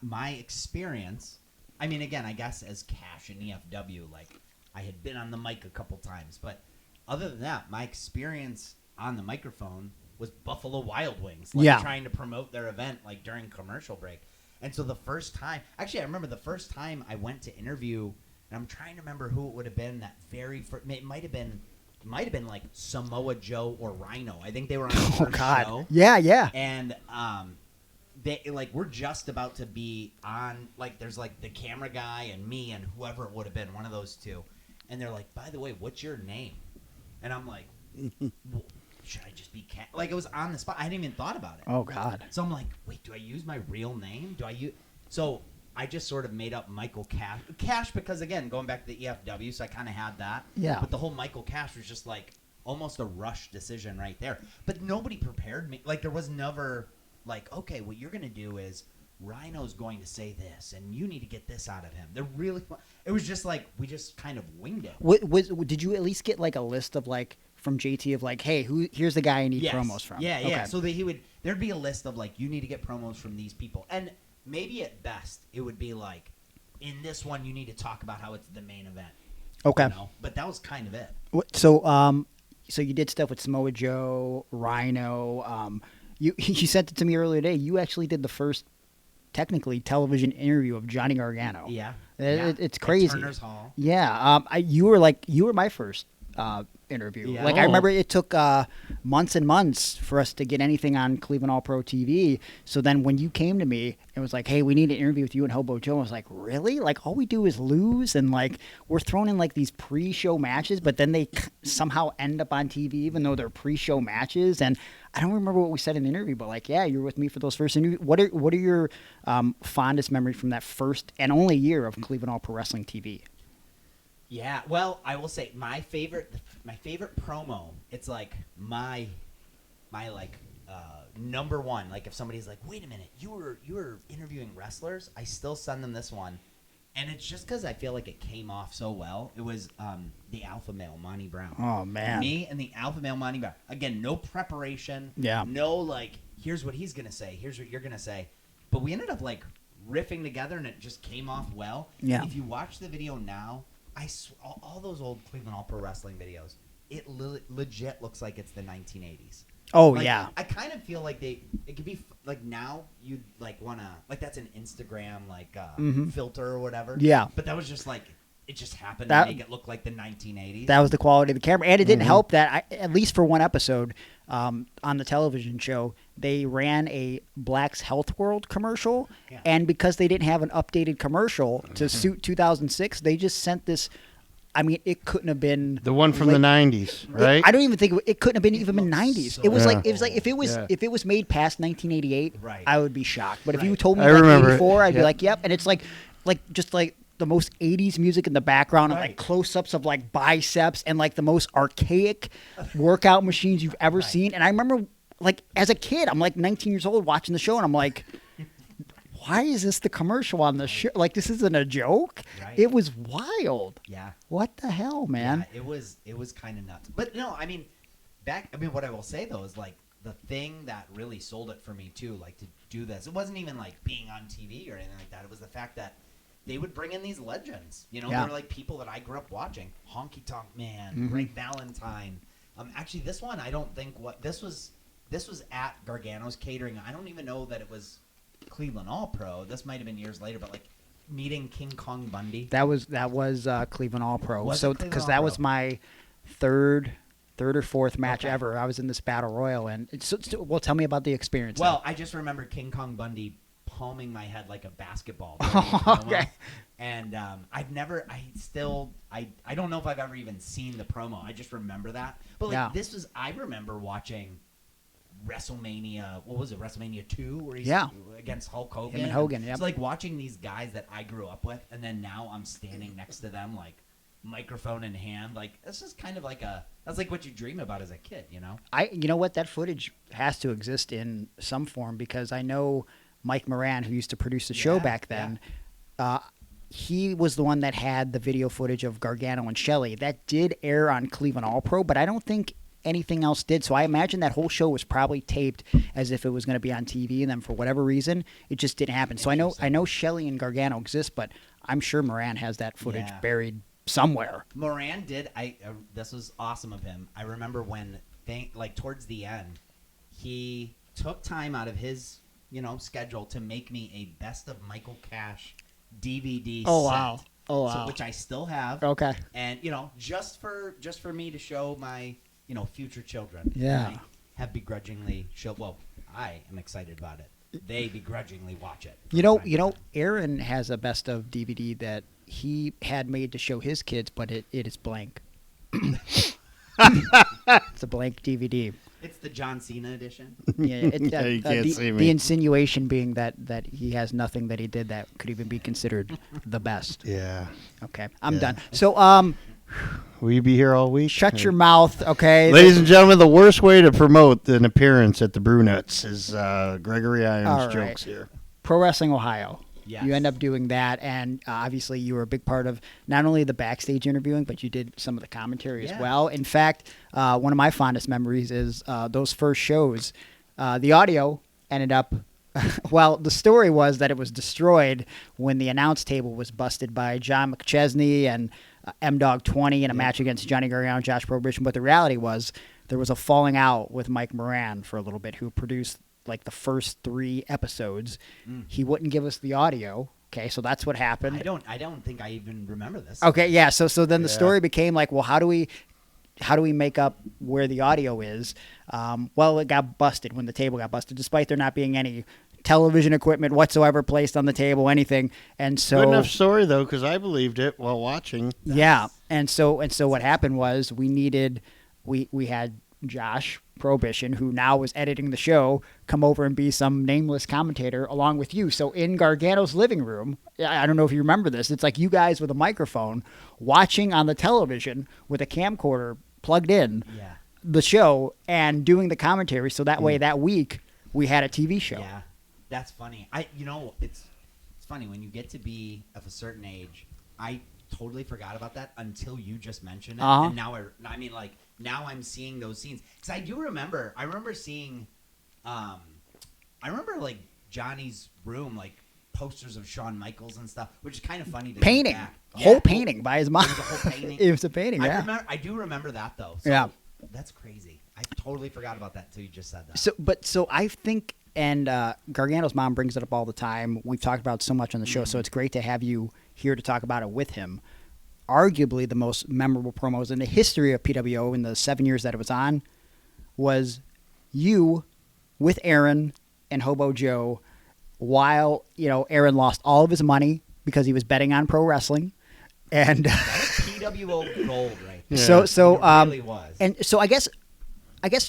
my experience. I mean, again, I guess as Cash in EFW, like, I had been on the mic a couple times, but other than that, my experience on the microphone was Buffalo Wild Wings, like trying to promote their event like during commercial break. And so the first time, actually, I remember the first time I went to interview, and I'm trying to remember who it would have been that very first. It might have been like Samoa Joe or Rhino. I think they were on the first show. Yeah. And they like we're just about to be on. Like, there's like the camera guy and me and whoever it would have been, one of those two. And they're like, by the way, what's your name? And I'm like, well, should I just be Cash? Like, it was on the spot. I hadn't even thought about it. Oh, God. So I'm like, wait, do I use my real name? So I just sort of made up Michael Cash. Cash because, again, going back to the EFW, so I kind of had that. Yeah. But the whole Michael Cash was just like almost a rush decision right there. But nobody prepared me. Like, there was never like, okay, what you're going to do is Rhino's going to say this, and you need to get this out of him. It was just like, we just kind of winged it. Did you at least get like a list of like, from JT of like, hey, here's the guy I need promos from? Yeah. Okay. So there'd be a list of like, you need to get promos from these people. And maybe at best, it would be like, in this one, you need to talk about how it's the main event. Okay. But that was kind of it. So you did stuff with Samoa Joe, Rhino. You sent it to me earlier today. You actually did the first, technically, television interview of Johnny Gargano. Yeah. It's crazy. At Turner's Hall. Yeah. You were my first interview. Yeah. Like, I remember it took months and months for us to get anything on Cleveland All Pro TV. So then when you came to me and was like, hey, we need an interview with you and Hobo Joe, I was like, really? Like, all we do is lose, and like we're thrown in like these pre-show matches, but then they somehow end up on TV even though they're pre-show matches. And I don't remember what we said in the interview, but like, yeah, you were with me for those first interviews. What are your fondest memories from that first and only year of Cleveland All Pro Wrestling TV? Yeah, well, I will say my favorite promo. It's like my like number one. Like if somebody's like, wait a minute, you were interviewing wrestlers, I still send them this one. And it's just because I feel like it came off so well. It was the alpha male, Monty Brown. Oh, man. Me and the alpha male, Monty Brown. Again, no preparation. Yeah. No, like, here's what he's going to say. Here's what you're going to say. But we ended up, like, riffing together, and it just came off well. Yeah. If you watch the video now, all those old Cleveland All Pro Wrestling videos, it legit looks like it's the 1980s. Oh, Like, yeah. I kind of feel like it could be like now you'd like want to like that's an Instagram like filter or whatever. Yeah. But that was just like it just happened That- to make it look like the 1980s. That was the quality of the camera. And it didn't help that, at least for one episode on the television show, they ran a Black's Health World commercial. Yeah. And because they didn't have an updated commercial to suit 2006, they just sent this. I mean, it couldn't have been The one from the 90s, right? I don't even think it couldn't have been even in looks 90s. so It was like cool. if it was made past 1988, Right. I would be shocked. But if you Right. told me I like remember it. 84, I'd be Yep. like, yep. And it's like just like the most 80s music in the background and like Right. close-ups of like biceps and like the most archaic workout machines you've ever seen. And I remember like as a kid, I'm like 19 years old watching the show and I'm like, why is this the commercial on the show? Like this isn't a joke. Right. It was wild. Yeah. What the hell, man? Yeah, it was kind of nuts. But no, I mean, what I will say though is like the thing that really sold it for me too, like to do this. It wasn't even like being on TV or anything like that. It was the fact that they would bring in these legends. You know, Yeah. they're like people that I grew up watching. Honky Tonk Man, Greg Valentine. Actually, this one I don't think this was at Gargano's catering. I don't even know that it was Cleveland All Pro. This might have been years later, but like meeting King Kong Bundy. That was Cleveland All Pro. Was it So Cleveland because All that Pro? was my third or fourth match Okay. ever. I was in this battle royal, and well, tell me about the experience. Well, I just remember King Kong Bundy palming my head like a basketball. Okay. And I don't know if I've ever even seen the promo. I just remember that. But like Yeah. I remember watching WrestleMania. What was it? WrestleMania 2, where he's Yeah. against Hulk Hogan. Him and Hogan, yep. It's like watching these guys that I grew up with, and then now I'm standing next to them, like microphone in hand. Like this is kind of like that's like what you dream about as a kid, you know? you know what, that footage has to exist in some form because I know Mike Moran, who used to produce the show Yeah, back then. He was the one that had the video footage of Gargano and Shelley. That did air on Cleveland All Pro, but I don't think anything else did. So I imagine that whole show was probably taped as if it was going to be on TV, and then for whatever reason, it just didn't happen. So I know Shelley and Gargano exist, but I'm sure Moran has that footage Yeah. buried somewhere. Moran did. This was awesome of him. I remember when towards the end, he took time out of his schedule to make me a best of Michael Cash DVD Oh, set. wow. Oh, wow. Which I still have. Okay. And just for me to show my future children. Yeah. I have begrudgingly I am excited about it. They begrudgingly watch it. You know, Aaron has a best of DVD that he had made to show his kids, but it is blank. It's a blank DVD. It's the John Cena edition. Yeah, Yeah, you can't see me. The insinuation being that he has nothing that he did that could even be considered the best. Yeah. Okay, I'm Yeah. done. So, Will you be here all week? shut your mouth, okay? Ladies and gentlemen, the worst way to promote an appearance at the Brunettes is Gregory Irons All right. jokes here. Pro Wrestling Ohio. Yes. You end up doing that, and obviously you were a big part of not only the backstage interviewing, but you did some of the commentary as Yeah. well. In fact, one of my fondest memories is those first shows. The audio ended up, well, the story was that it was destroyed when the announce table was busted by John McChesney and M-Dog 20 in a match against Johnny Gargano and Josh Prohibition. But the reality was there was a falling out with Mike Moran for a little bit, who produced like the first 3 episodes. He wouldn't give us the audio. Okay, so that's what happened. I don't think I even remember this. Okay, yeah. So then the Yeah. story became like, well, how do we make up where the audio is? Well, it got busted when the table got busted, despite there not being any television equipment whatsoever placed on the table, anything. And so Good enough story though, because I believed it while watching. yeah, and so what happened was we had Josh Prohibition, who now was editing the show, come over and be some nameless commentator along with you. So in Gargano's living room, I don't know if you remember this, it's like you guys with a microphone watching on the television with a camcorder plugged in. Yeah. the show and doing the commentary. So that way, that week we had a TV show. Yeah, that's funny. It's funny when you get to be of a certain age. I totally forgot about that until you just mentioned it, and now now I'm seeing those scenes because I do remember. I remember seeing, I remember like Johnny's room, like posters of Shawn Michaels and stuff, which is kind of funny to painting, think back. whole painting by his mom. It was a whole painting. It was a painting. Yeah, I do remember that though. So yeah, that's crazy. I totally forgot about that until you just said that. So I think, and Gargano's mom brings it up all the time. We've talked about it so much on the show, so it's great to have you here to talk about it with him. Arguably the most memorable promos in the history of PWO in the 7 years that it was on was you with Aaron and Hobo Joe while, Aaron lost all of his money because he was betting on pro wrestling. And that's PWO gold right there. So it really was. And so I guess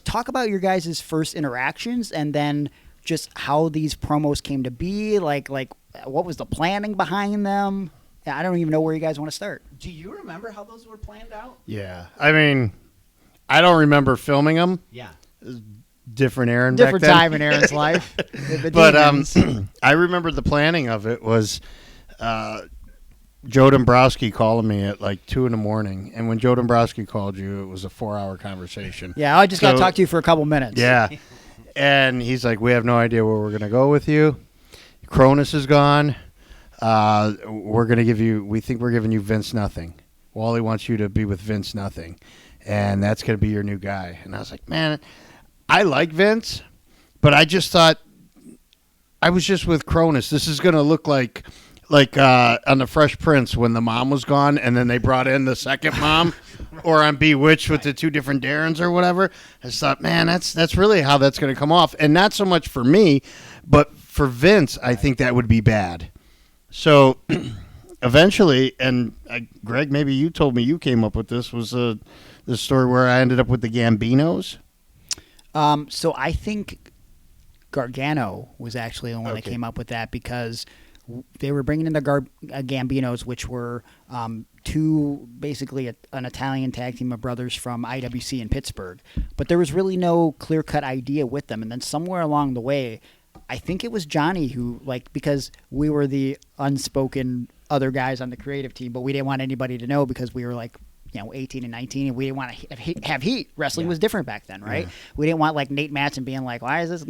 talk about your guys' first interactions and then just how these promos came to be, like what was the planning behind them? I don't even know where you guys want to start. Do you remember how those were planned out? Yeah. I mean, I don't remember filming them. Yeah. Different Aaron Different back then. time in Aaron's life. But I remember the planning of it was Joe Dombrowski calling me at like 2 a.m. And when Joe Dombrowski called you, it was a 4-hour conversation. Yeah, I just got to talk to you for a couple minutes. Yeah. And he's like, we have no idea where we're going to go with you. Cronus is gone. We're going to give you, we think we're giving you Vince Nothing. Wally wants you to be with Vince Nothing. And that's going to be your new guy. And I was like, man, I like Vince, but I just thought I was just with Cronus. This is going to look like on The Fresh Prince when the mom was gone and then they brought in the second mom or on Bewitched with the two different Darrens or whatever. I just thought, man, that's really how that's going to come off. And not so much for me, but for Vince, I think that would be bad. So eventually, and Greg, maybe you told me you came up with this, was the story where I ended up with the Gambinos. So I think Gargano was actually the one that came up with that because they were bringing in the Gambinos, which were two, basically an Italian tag team of brothers from IWC in Pittsburgh. But there was really no clear-cut idea with them. And then somewhere along the way, I think it was Johnny who, because we were the unspoken other guys on the creative team, but we didn't want anybody to know because we were 18 and 19, and we didn't want to have heat. Wrestling was different back then, right? Yeah. We didn't want Nate Matson being like, why is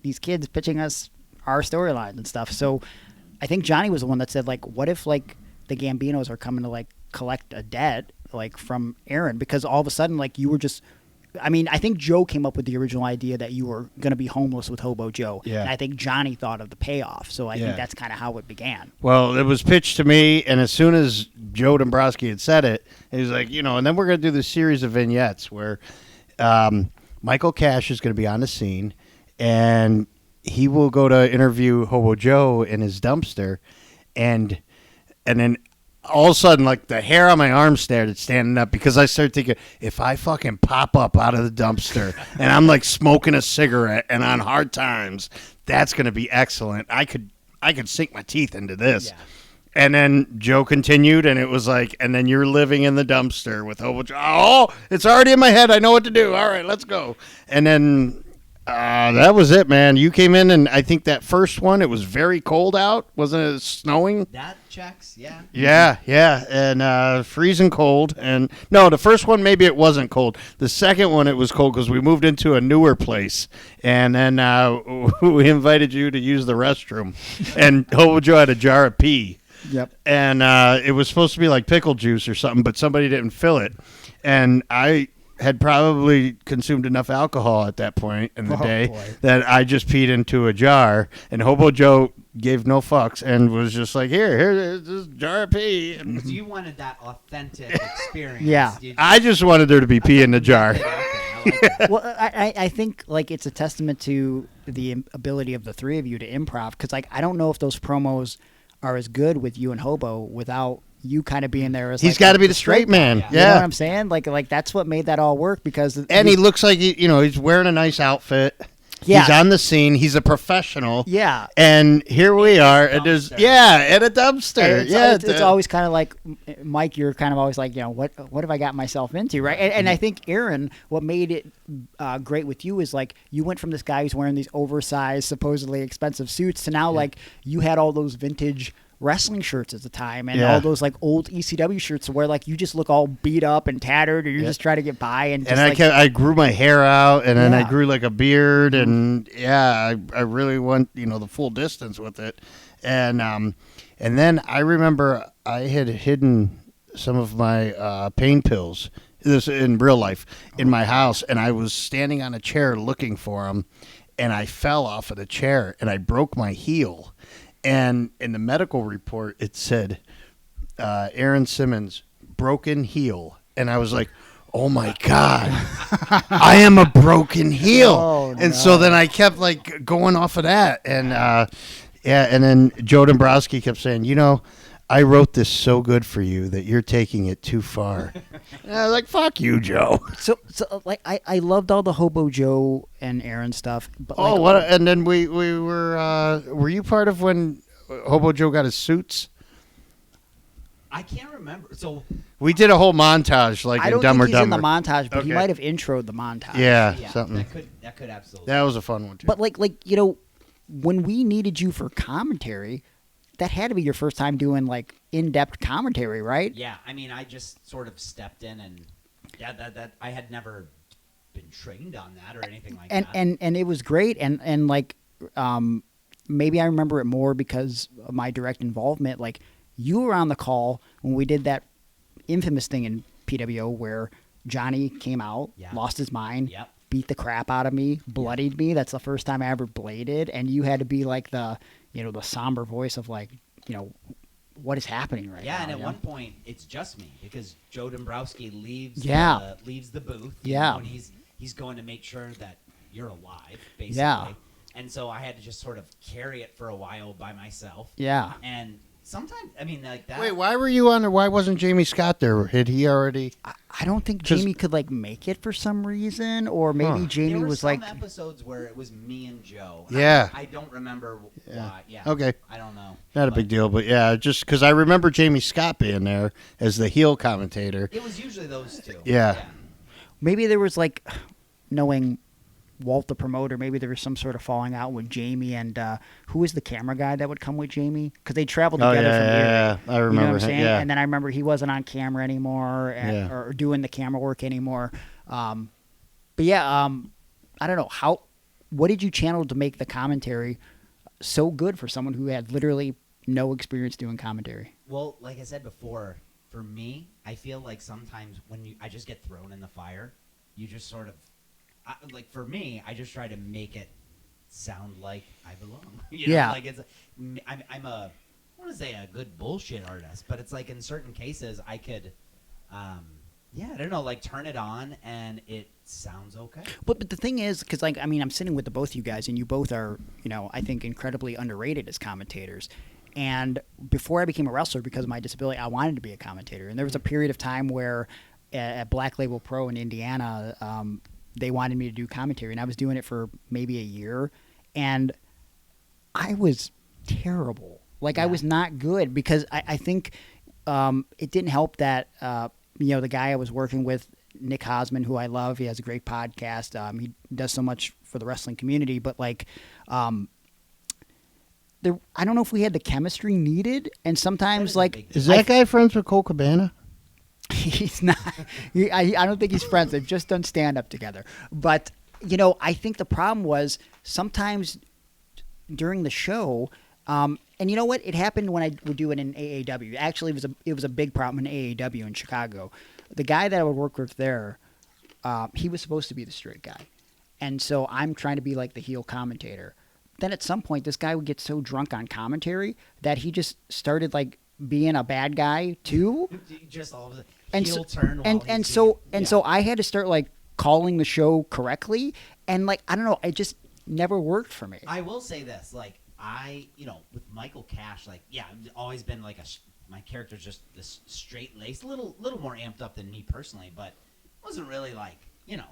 these kids pitching us our storylines and stuff? So I think Johnny was the one that said, what if the Gambinos are coming to collect a debt from Aaron, because all of a sudden you were just. I mean, I think Joe came up with the original idea that you were going to be homeless with Hobo Joe. Yeah. And I think Johnny thought of the payoff. So I think that's kind of how it began. Well, it was pitched to me, and as soon as Joe Dombrowski had said it, he was like, and then we're going to do this series of vignettes where Michael Cash is going to be on the scene, and he will go to interview Hobo Joe in his dumpster, and then all of a sudden, the hair on my arm started standing up because I started thinking, if I fucking pop up out of the dumpster and I'm smoking a cigarette and on hard times, that's going to be excellent. I could sink my teeth into this. Yeah. And then Joe continued, and it was and then you're living in the dumpster with Hobo Joe. Oh, it's already in my head. I know what to do. All right, let's go. And then that was it, man. You came in, and I think that first one, it was very cold out. Wasn't it snowing? That checks, yeah. Yeah, and freezing cold. And no, the first one, maybe it wasn't cold. The second one, it was cold because we moved into a newer place, and then we invited you to use the restroom, and Hobo Joe had a jar of pee. Yep. And it was supposed to be pickle juice or something, but somebody didn't fill it, and I had probably consumed enough alcohol at that point in the day that I just peed into a jar, and Hobo Joe gave no fucks and was just here's this jar of pee. Because you wanted that authentic experience. Yeah. I just wanted there to be pee in the jar. Well, I think it's a testament to the ability of the three of you to improv, because I don't know if those promos are as good with you and Hobo without you kind of being there as he's got to be the straight man. Yeah. You know what I'm saying? Like that's what made that all work, because and he looks like he's wearing a nice outfit. Yeah. He's on the scene. He's a professional. Yeah. And here we are. dumpster. And there's at a dumpster. It's always kind of like, Mike, you're kind of always like, what have I got myself into, right? And I think, Aaron, what made it great with you is like you went from this guy who's wearing these oversized, supposedly expensive suits to now like you had all those vintage wrestling shirts at the time and all those like old ECW shirts where like you just look all beat up and tattered or you're just trying to get by and just, I grew my hair out and then I grew like a beard and I really went the full distance with it and then I remember I had hidden some of my pain pills, this in real life, in my house, and I was standing on a chair looking for them and I fell off of the chair and I broke my heel. And in the medical report, it said, Aaron Simmons, broken heel. And I was like, oh, my God, I am a broken heel. Oh, and so then I kept, like, going off of that. And, and then Joe Dombrowski kept saying, I wrote this so good for you that you're taking it too far. And I was like, fuck you, Joe. So like I loved all the Hobo Joe and Aaron stuff. But and then we were you part of when Hobo Joe got his suits? I can't remember. So we did a whole montage like I in don't Dumb think or he's in the Dumber. montage, but he Okay. might have introed the montage. Yeah, yeah, something. that could absolutely. That was a fun one too. But like when we needed you for commentary, that had to be your first time doing like in-depth commentary, right? Yeah, I mean, I just sort of stepped in and that I had never been trained on that or anything like that. And it was great and like maybe I remember it more because of my direct involvement. Like you were on the call when we did that infamous thing in PWO where Johnny came out, lost his mind, beat the crap out of me, bloodied me. That's the first time I ever bladed, and you had to be like the the somber voice of like what is happening right now. Yeah, and at one point it's just me because Joe Dombrowski leaves the booth. And he's going to make sure that you're alive, basically. Yeah. And so I had to just sort of carry it for a while by myself. Yeah. And sometimes, I mean, like that. Wait, why were you on there? Why wasn't Jamie Scott there? Had he already? I don't think Jamie could like make it for some reason, or maybe Jamie there were was some like episodes where it was me and Joe. And Yeah. I don't remember why. Yeah. Okay. I don't know. Not a big deal, but yeah, just because I remember Jamie Scott being there as the heel commentator. It was usually those two. Yeah. maybe there was like knowing Walt the promoter, maybe there was some sort of falling out with Jamie and who was the camera guy that would come with Jamie because they traveled together from Erie. Yeah, I remember. You know what I'm saying? Yeah. And then I remember he wasn't on camera anymore or doing the camera work anymore. But yeah, I don't know what did you channel to make the commentary so good for someone who had literally no experience doing commentary? Well, like I said before, for me, I feel like sometimes when I just get thrown in the fire, you just sort of, like for me, I just try to make it sound like I belong. You know? Yeah. Like I'm a, I want to say a good bullshit artist, but it's like in certain cases I could, I don't know, like turn it on and it sounds okay. But the thing is, because like, I mean, I'm sitting with the both of you guys and you both are, I think incredibly underrated as commentators. And before I became a wrestler, because of my disability, I wanted to be a commentator. And there was a period of time where at Black Label Pro in Indiana, they wanted me to do commentary. And I was doing it for maybe a year. And I was terrible. Like, I was not good because I think it didn't help that, the guy I was working with, Nick Hosman, who I love, he has a great podcast. He does so much for the wrestling community. But, like, I don't know if we had the chemistry needed, and sometimes is that guy friends with Cole Cabana? He's not. I don't think he's friends. They've just done stand up together. But I think the problem was sometimes during the show, and you know what? It happened when I would do it in AAW. Actually, it was a big problem in AAW in Chicago. The guy that I would work with there, he was supposed to be the straight guy, and so I'm trying to be like the heel commentator. Then at some point, this guy would get so drunk on commentary that he just started like being a bad guy too. Just all of the and heel so, turn. So I had to start like calling the show correctly, and like I don't know, it just never worked for me. I will say this, like with Michael Cash, like I've always been like my character's just this straight laced, a little more amped up than me personally, but wasn't really like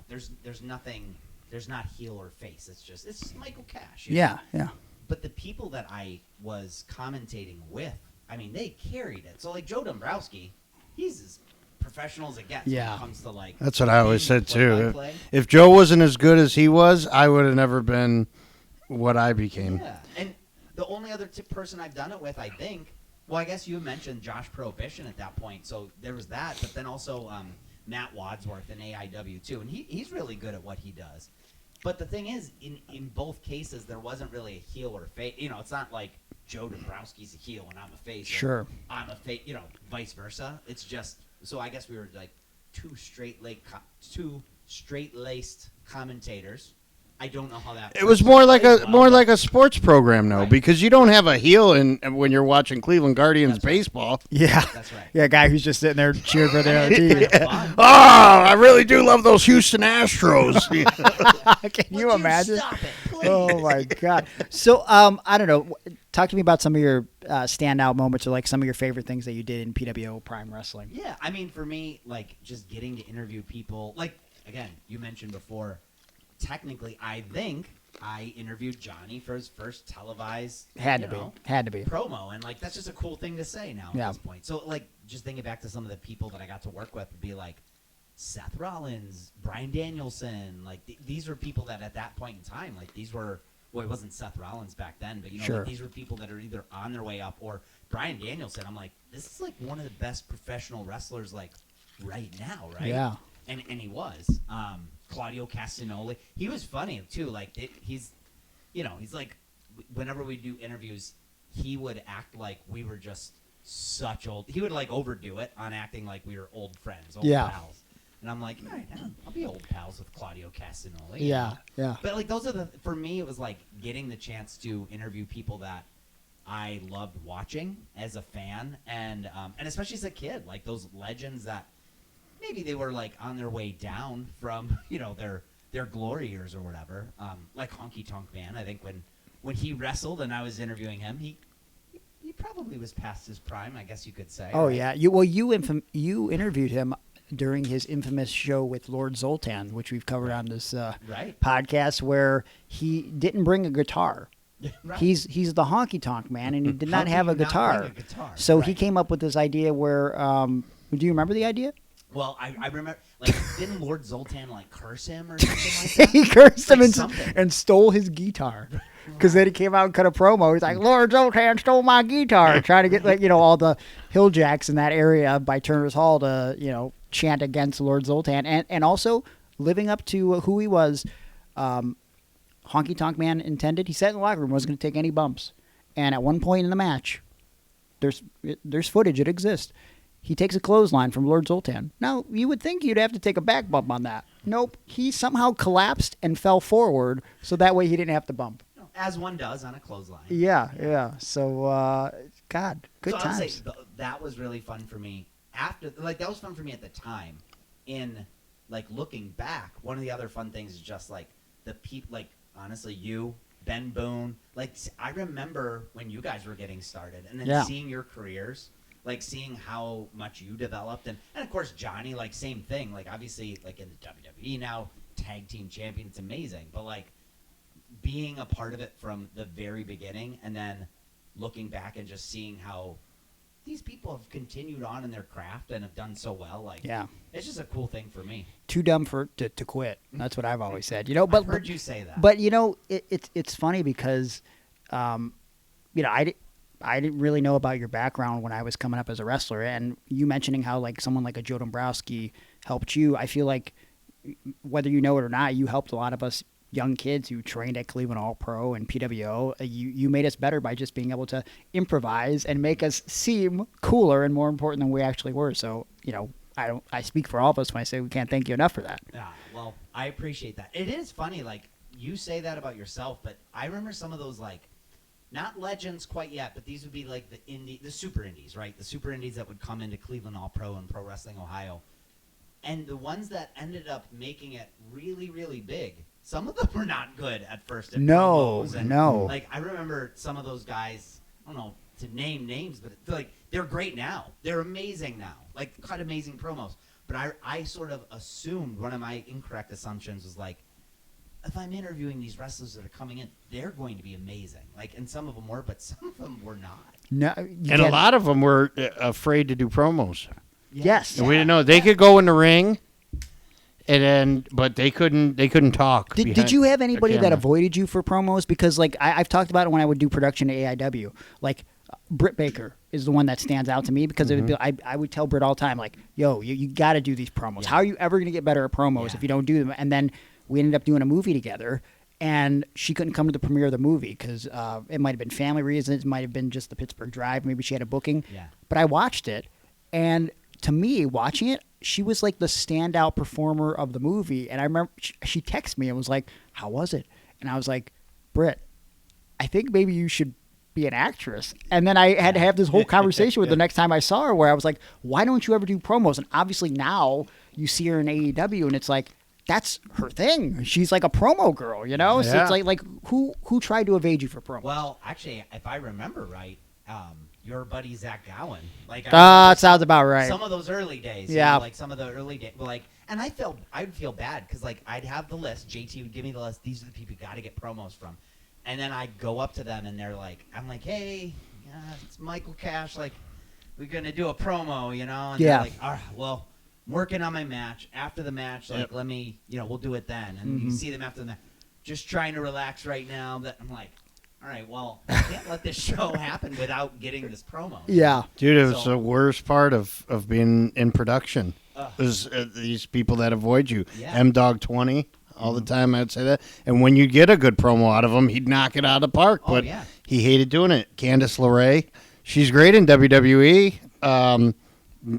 there's nothing there's not heel or face. It's just Michael Cash. Yeah, yeah. But the people that I was commentating with, I mean, they carried it. So like Joe Dombrowski, he's as professional as it gets when it comes to like. That's what I always said too. Play. If Joe wasn't as good as he was, I would have never been what I became. Yeah, and the only other person I've done it with, I think. Well, I guess you mentioned Josh Prohibition at that point, so there was that. But then also Matt Wadsworth in AIW too, and he's really good at what he does. But the thing is, in both cases, there wasn't really a heel or face. You know, it's not like Joe Dombrowski's a heel and I'm a face. Sure. I'm a face. You know, vice versa. It's just so I guess we were like two straight-laced commentators. I don't know how that. It was more like a sports program, though, because you don't have a heel when you're watching Cleveland Guardians baseball. Yeah, that's right. Yeah, a guy who's just sitting there cheering for the other team. Oh, I really do love those Houston Astros. Can you imagine? Stop it, please. Oh my God! So I don't know. Talk to me about some of your standout moments, or like some of your favorite things that you did in PWO Prime Wrestling. Yeah, I mean, for me, like just getting to interview people. Like again, you mentioned before. Technically, I think I interviewed Johnny for his first televised had to be promo, and like that's just a cool thing to say now at this point. So like just thinking back to some of the people that I got to work with would be like Seth Rollins, Bryan Danielson. Like these were people that at that point in time, like these were it wasn't Seth Rollins back then, but you know like, these were people that are either on their way up or Bryan Danielson. I'm like, this is like one of the best professional wrestlers like right now, right? Yeah. And he was. Claudio Castagnoli. He was funny too. Like he's like whenever we do interviews, he would act like we were just such old. He would like overdo it on acting like we were old friends, old pals. And I'm like, all right, I'll be old pals with Claudio Castagnoli. Yeah, yeah. But like those are for me, it was like getting the chance to interview people that I loved watching as a fan, and especially as a kid, like those legends that. Maybe they were like on their way down from their glory years or whatever. Like Honky Tonk Man, I think when he wrestled and I was interviewing him, he probably was past his prime, I guess you could say. Oh right? yeah, you interviewed him during his infamous show with Lord Zoltan, which we've covered on this podcast, where he didn't bring a guitar. Right. He's the Honky Tonk Man, and he did not have a guitar. So he came up with this idea where. Do you remember the idea? Well, I remember, like, didn't Lord Zoltan, like, curse him or something like that? He cursed him like and stole his guitar. Because then he came out and cut a promo. He's like, Lord Zoltan stole my guitar. Trying to get, like, all the hill jacks in that area by Turner's Hall to, chant against Lord Zoltan. And also living up to who he was, Honky Tonk Man intended. He said in the locker room wasn't going to take any bumps. And at one point in the match, there's footage. It exists. He takes a clothesline from Lord Zoltan. Now, you would think you'd have to take a back bump on that. Nope. He somehow collapsed and fell forward, so that way he didn't have to bump. As one does on a clothesline. Yeah. So, God, good times. I would say that was really fun for me. That was fun for me at the time. In, like, looking back, one of the other fun things is just, like, the people, like, honestly, you, Ben Boone. Like, I remember when you guys were getting started, and then seeing your careers. Like, seeing how much you developed. And of course, Johnny, like, same thing. Like, obviously, like, in the WWE now, tag team champion, it's amazing. But, like, being a part of it from the very beginning and then looking back and just seeing how these people have continued on in their craft and have done so well. Like, it's just a cool thing for me. Too dumb to quit. That's what I've always said. But I've heard you say that. But, it's funny because, I didn't really know about your background when I was coming up as a wrestler, and you mentioning how like someone like a Joe Dombrowski helped you. I feel like whether you know it or not, you helped a lot of us young kids who trained at Cleveland All Pro and PWO. You made us better by just being able to improvise and make us seem cooler and more important than we actually were. So I speak for all of us when I say we can't thank you enough for that. Yeah, well, I appreciate that. It is funny, like you say that about yourself, but I remember some of those like. Not legends quite yet, but these would be like the super indies, right? The super indies that would come into Cleveland All Pro and Pro Wrestling Ohio. And the ones that ended up making it really, really big, some of them were not good at first. No. Like, I remember some of those guys, I don't know to name names, but they're great now. They're amazing now. Like, cut amazing promos. But I sort of assumed, one of my incorrect assumptions was like, if I'm interviewing these wrestlers that are coming in, they're going to be amazing. Like, and some of them were, but some of them were not. No, And a lot of them were afraid to do promos. Yes. And we didn't know. They could go in the ring, but they couldn't talk. Did you have anybody that camera. avoided you for promos? Because like I've talked about it when I would do production at AIW. Like Britt Baker is the one that stands out to me because it would be, I would tell Britt all the time, like, yo, you got to do these promos. Yeah. How are you ever going to get better at promos if you don't do them? And then we ended up doing a movie together, and she couldn't come to the premiere of the movie because it might have been family reasons. It might have been just the Pittsburgh drive. Maybe she had a booking. Yeah. But I watched it, and to me, watching it, she was like the standout performer of the movie. And I remember she texted me and was like, how was it? And I was like, Britt, I think maybe you should be an actress. And then I had to have this whole conversation with her the next time I saw her where I was like, why don't you ever do promos? And obviously now you see her in AEW and it's like, that's her thing. She's like a promo girl, you know? So Yeah. it's like who tried to evade you for promos? Well, actually, if I remember right, your buddy Zach Gowen. Like, It sounds about right. Some of those early days. Yeah. Like some of the early days. Like, and I would feel bad because like I'd have the list. JT would give me the list. These are the people you got to get promos from. And then I'd go up to them and they're like, I'm like, hey, it's Michael Cash. Like, we're going to do a promo, you know? And Yeah. they're like, all right, well, I'm working on my match. After the match, like, let me, we'll do it then. And you see them after the match. Just trying to relax right now. That I'm like, all right, well, I can't let this show happen without getting this promo. Yeah. Dude, it was So- the worst part of being in production. Was these people that avoid you. Yeah. M-Dog 20, all the time I'd say that. And when you get a good promo out of him, he'd knock it out of the park. Oh, But yeah. he hated doing it. Candice LeRae, she's great in WWE.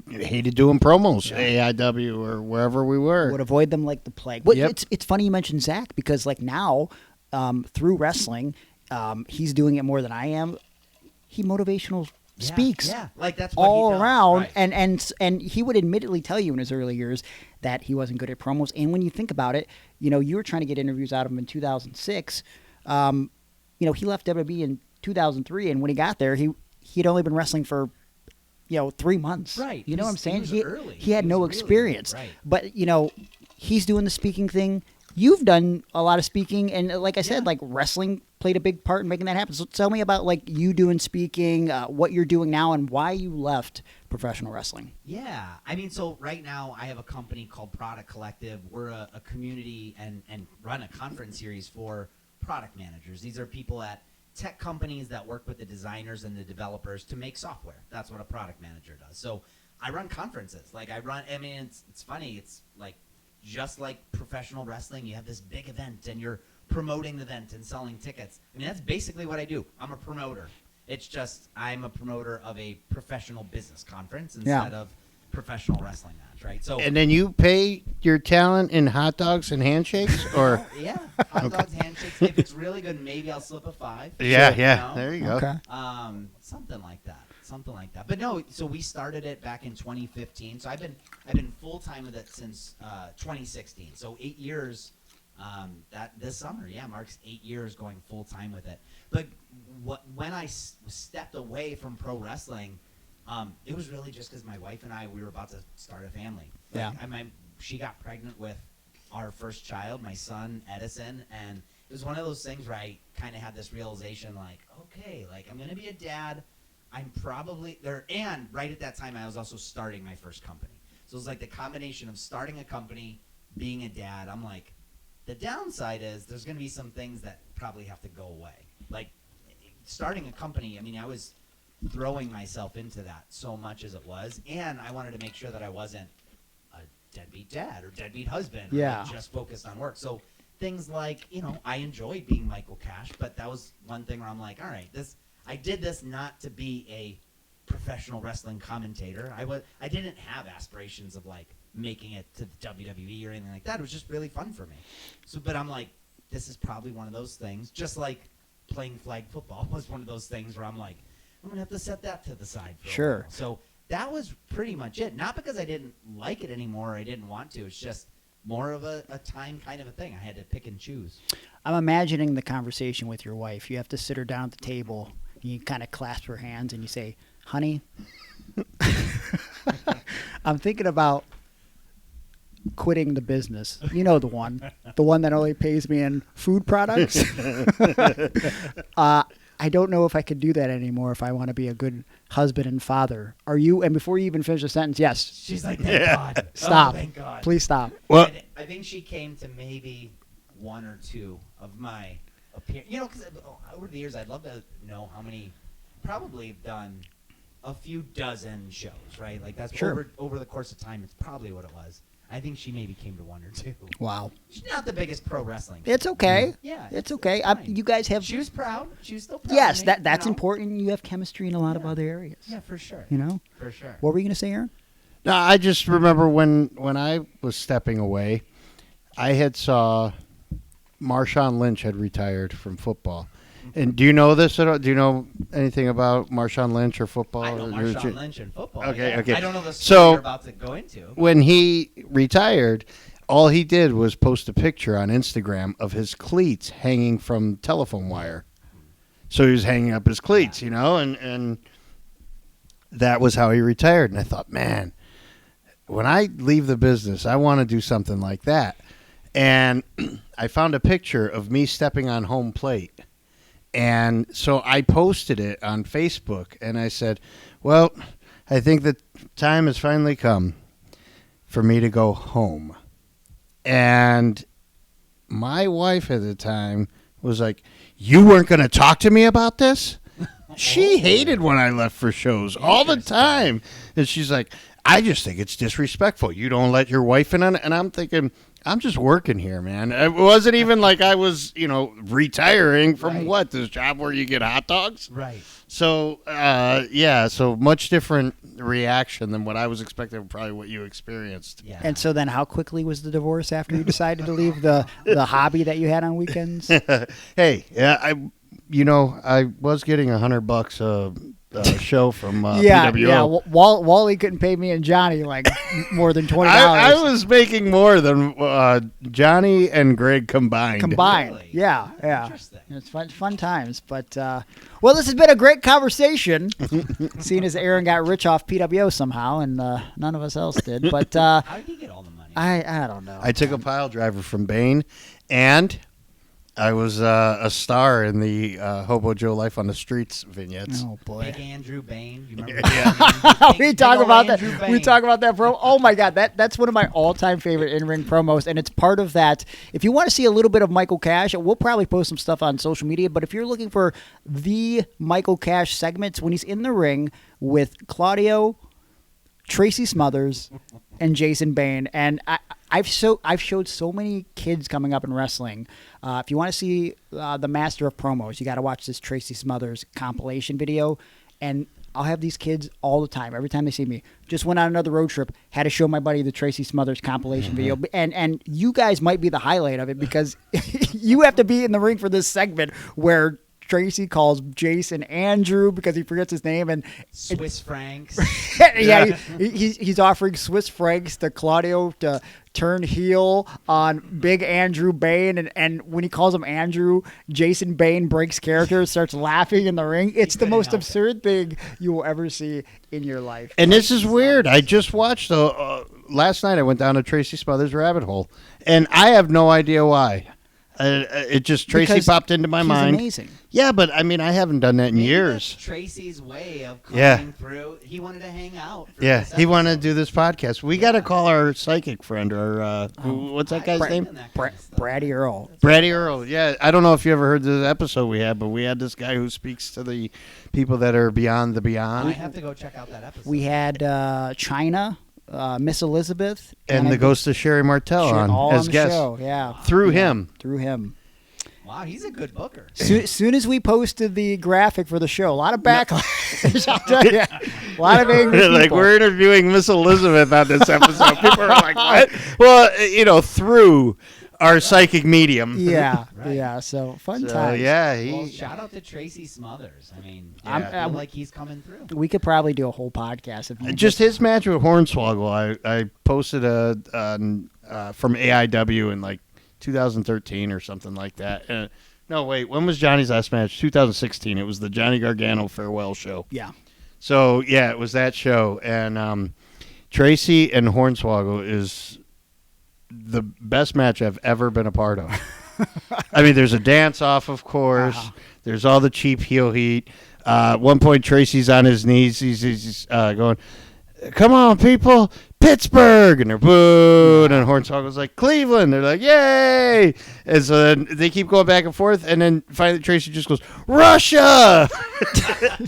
Hated doing promos, AIW or wherever we were. Would avoid them like the plague. But Yep. it's funny you mentioned Zach because like now through wrestling, he's doing it more than I am. He motivational speaks Yeah, like that's what all he does. around, Right. and he would admittedly tell you in his early years that he wasn't good at promos. And when you think about it, you were trying to get interviews out of him in 2006. He left WWE in 2003, and when he got there, he'd only been wrestling for 3 months. Right. You know what I'm saying? He was early. He had He no was really experience. early, right. But he's doing the speaking thing. You've done a lot of speaking, and like I said, like wrestling played a big part in making that happen. So tell me about like you doing speaking, what you're doing now, and why you left professional wrestling. Yeah, I mean, so right now I have a company called Product Collective. We're a community and run a conference series for product managers. These are people at tech companies that work with the designers and the developers to make software. That's what a product manager does. So I run conferences. Like it's funny. It's like just like professional wrestling. You have this big event and you're promoting the event and selling tickets. I mean, that's basically what I do. I'm a promoter. It's just I'm a promoter of a professional business conference instead of professional wrestling match, right? So And then you pay your talent in hot dogs and handshakes, or yeah, hot dogs, handshakes. If it's really good, maybe I'll slip a $5. There you go. Okay. Something like that. But no, so we started it back in 2015. So I've been full time with it since 2016. So 8 years. That this summer, marks 8 years going full time with it. But when I stepped away from pro wrestling, it was really just because my wife and we were about to start a family. She got pregnant with our first child, my son Edison, and it was one of those things where I kind of had this realization, like, okay, like I'm gonna be a dad. I'm probably there, and right at that time I was also starting my first company. So it was like the combination of starting a company, being a dad. I'm like, the downside is there's going to be some things that probably have to go away. Like starting a company, I mean, I was throwing myself into that so much as it was, and I wanted to make sure that I wasn't a deadbeat dad or deadbeat husband or like just focused on work. So things like, I enjoyed being Michael Cash, but that was one thing where I'm like, all right, I did this not to be a professional wrestling commentator. I didn't have aspirations of like making it to the WWE or anything like that. It was just really fun for me. So, but I'm like, this is probably one of those things, just like playing flag football was one of those things where I'm like, I'm going to have to set that to the side for a while. So that was pretty much it. Not because I didn't like it anymore or I didn't want to. It's just more of a time kind of a thing. I had to pick and choose. I'm imagining the conversation with your wife. You have to sit her down at the table. And you kind of clasp her hands and you say, honey, I'm thinking about quitting the business. You know the one that only pays me in food products. I don't know if I could do that anymore if I want to be a good husband and father. Are you? And before you even finish the sentence, yes. She's like, thank God. Stop. Oh, thank God. Please stop. Well, I think she came to maybe one or two of my appearance. You know, because over the years, I'd love to know how many. Probably done a few dozen shows, right? Like that's sure. over the course of time. It's probably what it was. I think she maybe came to one or two. Wow. She's not the biggest pro wrestling. It's okay. Yeah. It's okay. fine. You guys have. She was proud. She was still proud. Yes, of me, that's you know? important. You have chemistry in a lot of Yeah. other areas. Yeah, for sure. You know. For sure. What were you gonna say, Aaron? no, I just remember when I was stepping away, I had saw Marshawn Lynch had retired from football. And do you know this at all? Do you know anything about Marshawn Lynch or football? I know Marshawn Lynch and football. Okay, yeah. okay. I don't know the story So- you're about to go into. When he retired, all he did was post a picture on Instagram of his cleats hanging from telephone wire. So he was hanging up his cleats, you know, and that was how he retired. And I thought, man, when I leave the business, I want to do something like that. And I found a picture of me stepping on home plate. And so I posted it on Facebook, and I said, well, I think the time has finally come for me to go home. And my wife at the time was like, you weren't going to talk to me about this? She hated when I left for shows all the time. And she's like, I just think it's disrespectful. You don't let your wife in on it. And I'm thinking, I'm just working here, man. It wasn't even like I was, you know, retiring from Right. what? This job where you get hot dogs? Right. So, yeah, so much different reaction than what I was expecting, probably what you experienced. Yeah. And so then, how quickly was the divorce after you decided to leave the hobby that you had on weekends? Hey, yeah, I was getting $100 a show from Yeah, PWO. yeah. Wally couldn't pay me and Johnny like more than $20. I was making more than Johnny and Greg combined. Really? Yeah, yeah. Interesting. It's fun times. But well, this has been a great conversation. Seeing as Aaron got rich off PWO somehow, and none of us else did. But How did he get all the money? I don't know. I took a pile driver from Bain, and I was a star in the Hobo Joe Life on the Streets vignettes. Oh boy. Big Andrew Bain. You remember? We talk about that. We talk about that promo. Oh my God, that's one of my all-time favorite in-ring promos, and it's part of that. If you want to see a little bit of Michael Cash, we'll probably post some stuff on social media. But if you're looking for the Michael Cash segments when he's in the ring with Claudio, Tracy Smothers, and Jason Bain, and I've showed so many kids coming up in wrestling. If you want to see the master of promos, you got to watch this Tracy Smothers compilation video. And I'll have these kids all the time. Every time they see me, just went on another road trip, had to show my buddy the Tracy Smothers compilation video. And you guys might be the highlight of it because you have to be in the ring for this segment where Tracy calls Jason Andrew because he forgets his name, and Swiss francs. yeah, he's offering Swiss francs to Claudio to turn heel on Big Andrew Bain, and when he calls him Andrew, Jason Bain breaks character, starts laughing in the ring. It's the most absurd thing you will ever see in your life. And this is weird. I just watched last night. I went down to Tracy Smothers' rabbit hole, and I have no idea why. It just Tracy Because popped into my he's mind. amazing. Yeah, but I mean, I haven't done that in Maybe years. that's Tracy's way of coming Yeah. through. He wanted to hang out. For Yeah, this he wanted to episode. do this podcast. We got to call our psychic friend, or what's that guy's name? And that kind of stuff. Brodie Earl. Brodie Earl. Yeah, I don't know if you ever heard the episode we had, but we had this guy who speaks to the people that are beyond the I beyond, have to go check out that episode. We had China, Miss Elizabeth, and the ghost of Sherry Martel all on as the guest show. Yeah, through him. Through him. Wow, he's a good booker. Soon as we posted the graphic for the show, a lot of backlash. I'll tell you. A lot of angry people. Like, we're interviewing Miss Elizabeth on this episode. People are like, what? Well, through our psychic medium. Yeah, Right. yeah. So fun So, times. yeah, Well, shout out to Tracy Smothers. I mean, I'm- I feel like he's coming through. We could probably do a whole podcast if you just his match with Hornswoggle. I posted from AIW in like 2013 or something like that. No, wait. When was Johnny's last match? 2016. It was the Johnny Gargano farewell show. Yeah. So yeah, it was that show, and Tracy and Hornswoggle is the best match I've ever been a part of. I mean, there's a dance-off, of course. There's all the cheap heel heat. At one point, Tracy's on his knees. He's going, "Come on, people, Pittsburgh!" And they're booed. And Hornswoggle's like, "Cleveland!" They're like, "Yay!" And so then they keep going back and forth. And then finally, Tracy just goes, "Russia!"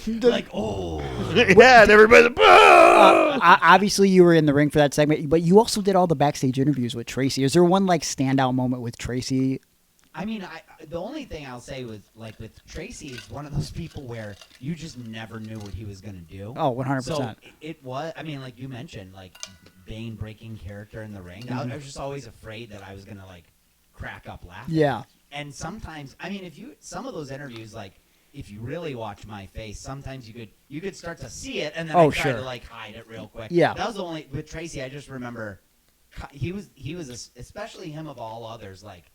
Like, oh. Yeah, and everybody's like, boo! Obviously, you were in the ring for that segment, but you also did all the backstage interviews with Tracy. Is there one like standout moment with Tracy? I mean, the only thing I'll say was, like, with Tracy, is one of those people where you just never knew what he was going to do. Oh, 100%. So it was, I mean, like you mentioned, like, Bane-breaking character in the ring. I was just always afraid that I was going to, like, crack up laughing. Yeah. And sometimes, I mean, some of those interviews, like, if you really watch my face, sometimes you could start to see it, and then I try to, like, hide it real quick. Yeah. That was the only, with Tracy, I just remember, he was, especially him of all others, like,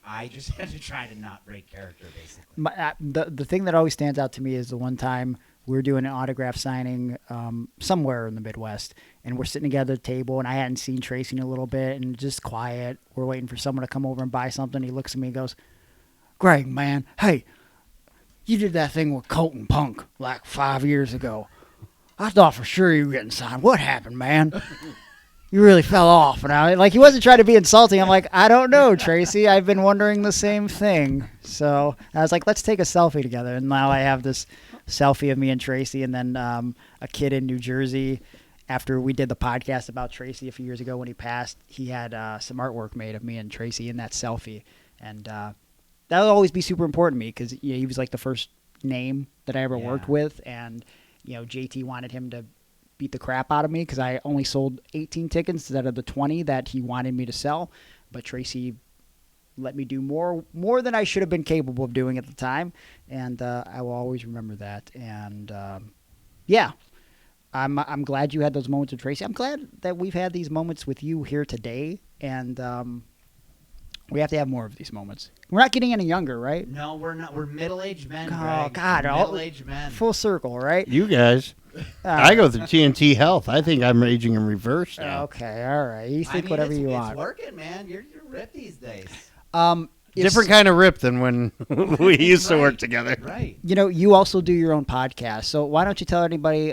I just had to try to not break character, basically. The thing that always stands out to me is the one time we were doing an autograph signing somewhere in the Midwest, and we're sitting together at the table, and I hadn't seen Tracy in a little bit, and just quiet. We're waiting for someone to come over and buy something. He looks at me and goes, "Greg, man, hey, you did that thing with Colton Punk like 5 years ago. I thought for sure you were getting signed. What happened, man? You really fell off." And I, like, he wasn't trying to be insulting. I'm like, "I don't know, Tracy. I've been wondering the same thing." So I was like, "Let's take a selfie together." And now I have this selfie of me and Tracy, and then a kid in New Jersey, after we did the podcast about Tracy a few years ago when he passed, he had some artwork made of me and Tracy in that selfie. And that'll always be super important to me because he was like the first name that I ever worked with. And, JT wanted him to beat the crap out of me because I only sold 18 tickets instead of the 20 that he wanted me to sell. But Tracy let me do more than I should have been capable of doing at the time, and I will always remember that. And I'm glad you had those moments with Tracy. I'm glad that we've had these moments with you here today, and we have to have more of these moments. We're not getting any younger, right? No, we're not. We're middle-aged men, Oh, Greg. God. Middle-aged men. Full circle, right? You guys. I go through TNT Health. I think I'm aging in reverse now. Okay, all right. You think whatever you want. It's working, man. You're ripped these days. Different kind of rip than when we used to work together. Right. You also do your own podcast. So why don't you tell anybody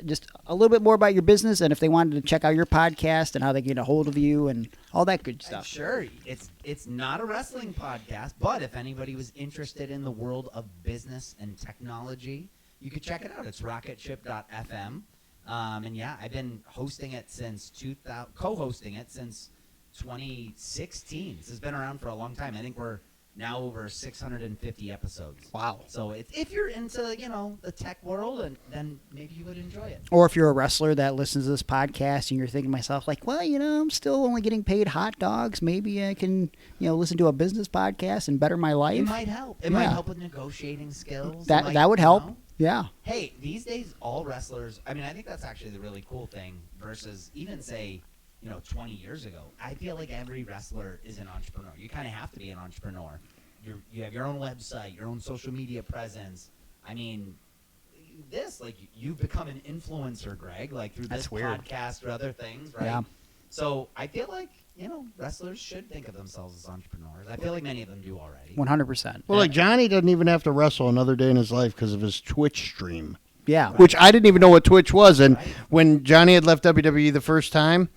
just a little bit more about your business, and if they wanted to check out your podcast and how they get a hold of you and all that good stuff. Sure. It's not a wrestling podcast, but if anybody was interested in the world of business and technology, you could check it out. It's rocketship.fm. And yeah, I've been hosting it since co-hosting it since 2016. This has been around for a long time. I think we're now over 650 episodes. Wow. So if you're into, the tech world, then maybe you would enjoy it. Or if you're a wrestler that listens to this podcast and you're thinking to myself, like, well, I'm still only getting paid hot dogs. Maybe I can, listen to a business podcast and better my life. It might help. It might help with negotiating skills. That would help. Yeah. Hey, these days, all wrestlers, I think that's actually the really cool thing versus even, say, 20 years ago. I feel like every wrestler is an entrepreneur. You kind of have to be an entrepreneur. You have your own website, your own social media presence. You've become an influencer, Greg, through this podcast or other things, right? Yeah. So I feel like, wrestlers should think of themselves as entrepreneurs. I feel like many of them do already. 100%. Well, like Johnny doesn't even have to wrestle another day in his life because of his Twitch stream. Yeah. Which I didn't even know what Twitch was. And when Johnny had left WWE the first time,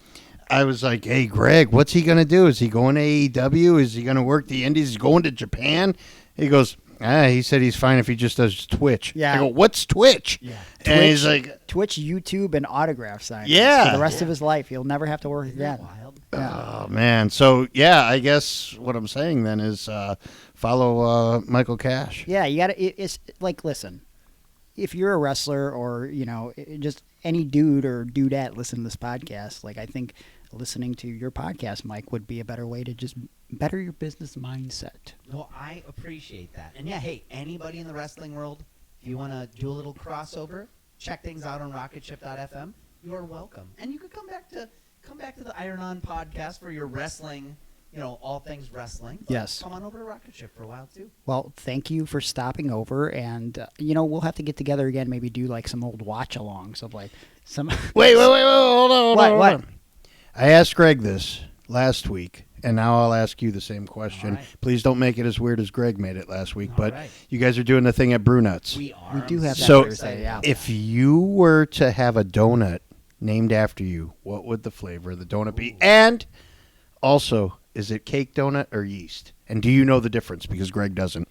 I was like, "Hey, Greg, what's he going to do? Is he going to AEW? Is he going to work the Indies? Is he going to Japan?" He goes, he said he's fine if he just does Twitch. Yeah. I go, "What's Twitch?" Yeah. And he's like, Twitch, YouTube, and autograph signings. Yeah. For the rest of his life. He'll never have to work Isn't that again. wild? Yeah. "Oh, man." So, yeah, I guess what I'm saying then is follow Michael Cash. Yeah, you got to, it's like, listen, if you're a wrestler or, just any dude or dudette listening to this podcast, I think listening to your podcast, Mike, would be a better way to just better your business mindset. Well, I appreciate that. And yeah, hey, anybody in the wrestling world, if you want to do a little crossover, check things out on rocketship.fm, you are welcome. And you could come back to the Iron On podcast for your wrestling, all things wrestling. But yes. Come on over to Rocket Ship for a while too. Well, thank you for stopping over, and we'll have to get together again, maybe do some old watch-alongs of some. Wait, hold on. What? I asked Greg this last week, and now I'll ask you the same question. Right. Please don't make it as weird as Greg made it last week, but right. you guys are doing the thing at Brew Nuts. We are. We do have that So Thursday, yeah. if you were to have a donut named after you, what would the flavor of the donut be? And also, is it cake donut or yeast? And do you know the difference? Because Greg doesn't.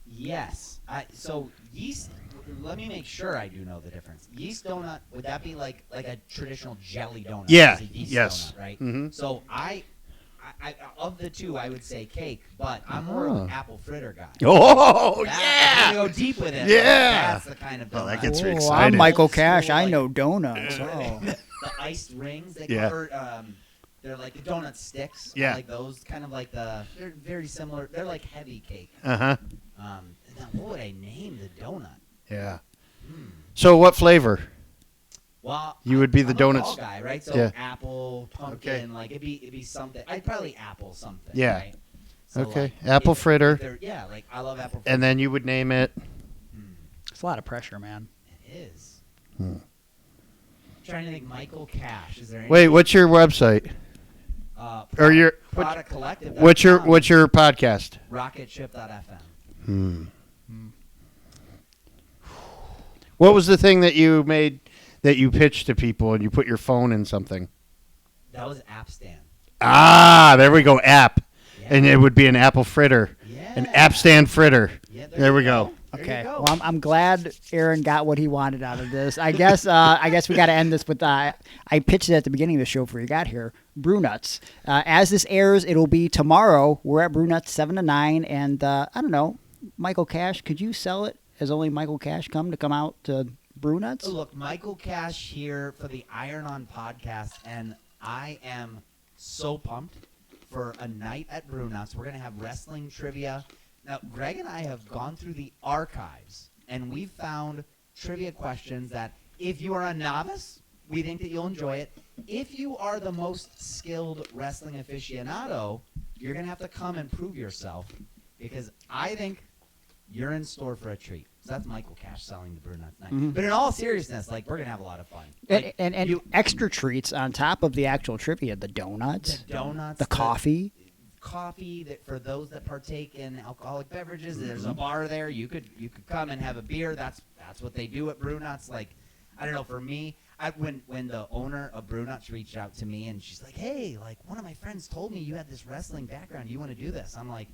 Yes. So yeast. Let me make sure I do know the difference. Yeast donut, would that be like a traditional jelly donut? Yeah. It's a yeast Yes. donut, right? Mm-hmm. So I of the two, I would say cake, but I'm more of an apple fritter guy. Oh, I'm gonna go deep with it. Yeah. That's the kind of donut. Oh, that gets Oh, excited. I'm Michael Old school, Cash. I like- know donuts. Oh. the iced rings. Yeah. They're like the donut sticks. Yeah. Like those, kind of like they're very similar. They're like heavy cake. Uh-huh. Now, what would I name the donut? Yeah. So what flavor? Well, You would be the I'm a donuts- fall guy, right? So Yeah. apple, pumpkin, Okay. like it'd be something. I'd probably apple something. Yeah. Right? So Okay. like, Apple if fritter. yeah, like I love apple fritter. And then you would name it. It's a lot of pressure, man. It is. Trying to think. Michael Cash. Is there any? Wait, what's your website? Or your Product Collective. what's your podcast? Rocketship.fm. What was the thing that you made that you pitched to people and you put your phone in something? That was App Stand. Ah, there we go, app. Yeah. And it would be an apple fritter. Yeah. An app stand fritter. Yeah, There you we go. There Okay. you go. Well, I'm glad Aaron got what he wanted out of this. I guess we got to end this with I pitched it at the beginning of the show before you got here. Brew Nuts. As this airs, it'll be tomorrow. We're at Brew Nuts 7 to 9, and I don't know, Michael Cash. Could you sell it as only Michael Cash come out to Brew Nuts? Look, Michael Cash here for the Iron On podcast, and I am so pumped for a night at Brew Nuts. We're going to have wrestling trivia. Now, Greg and I have gone through the archives, and we've found trivia questions that if you are a novice, we think that you'll enjoy it. If you are the most skilled wrestling aficionado, you're going to have to come and prove yourself, because I think you're in store for a treat. So that's Michael Cash selling the Brew Nuts night. Mm-hmm. But in all seriousness, like, we're going to have a lot of fun. Like, And you- extra treats on top of the actual trivia: the donuts, the donuts, the coffee. Coffee that for those that partake in alcoholic beverages. There's a bar there. You could come and have a beer. That's what they do at Brew Nuts. Like, I don't know, for me, when the owner of Brew Nuts reached out to me and she's like, hey, like, one of my friends told me you had this wrestling background. You want to do this? I'm like,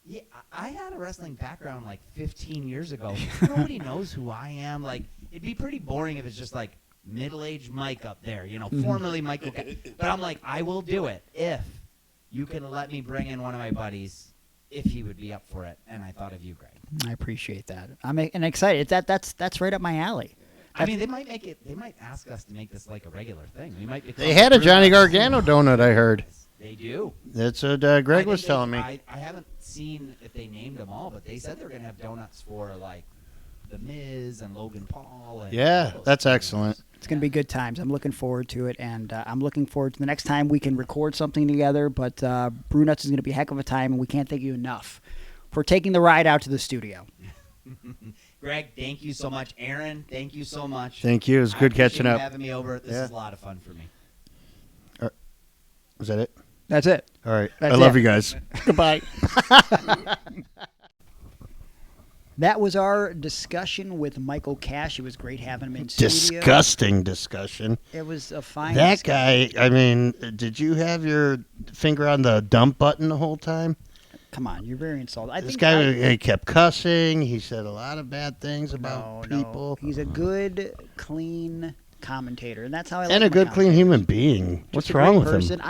yeah, I had a wrestling background like 15 years ago. Nobody knows who I am. Like, it'd be pretty boring if it's just like middle-aged Mike up there, formerly Michael Cash. But I'm like, I will do it if you can let me bring in one of my buddies, if he would be up for it. And I thought of you, Greg. I appreciate that. I'm excited. That's right up my alley. I mean, they might make it. They might ask us to make this like a regular thing. We might. They had a Johnny Gargano donut, I heard. They do. That's what I Greg think was telling me. I haven't seen if they named them all, but they said they're gonna have donuts for like the Miz and Logan Paul. And Yeah, all those that's things. excellent. It's going to be good times. I'm looking forward to it, and I'm looking forward to the next time we can record something together. But Brew Nuts is going to be a heck of a time, and we can't thank you enough for taking the ride out to the studio. Greg, thank you so much. Aaron, thank you so much. Thank you. It was I good appreciate catching you up. having me over. This Yeah. is a lot of fun for me. Was that it? That's it. All right. That's I love it. you guys. Goodbye. That was our discussion with Michael Cash. It was great having him in studio. Disgusting discussion. It was a fine That discussion. guy, I mean, did you have your finger on the dump button the whole time? Come on, you're very insulted. This guy he kept cussing. He said a lot of bad things about people. He's a good, clean commentator, and that's how I like And a my good, clean commentators. human being. Just What's a wrong great with person. him?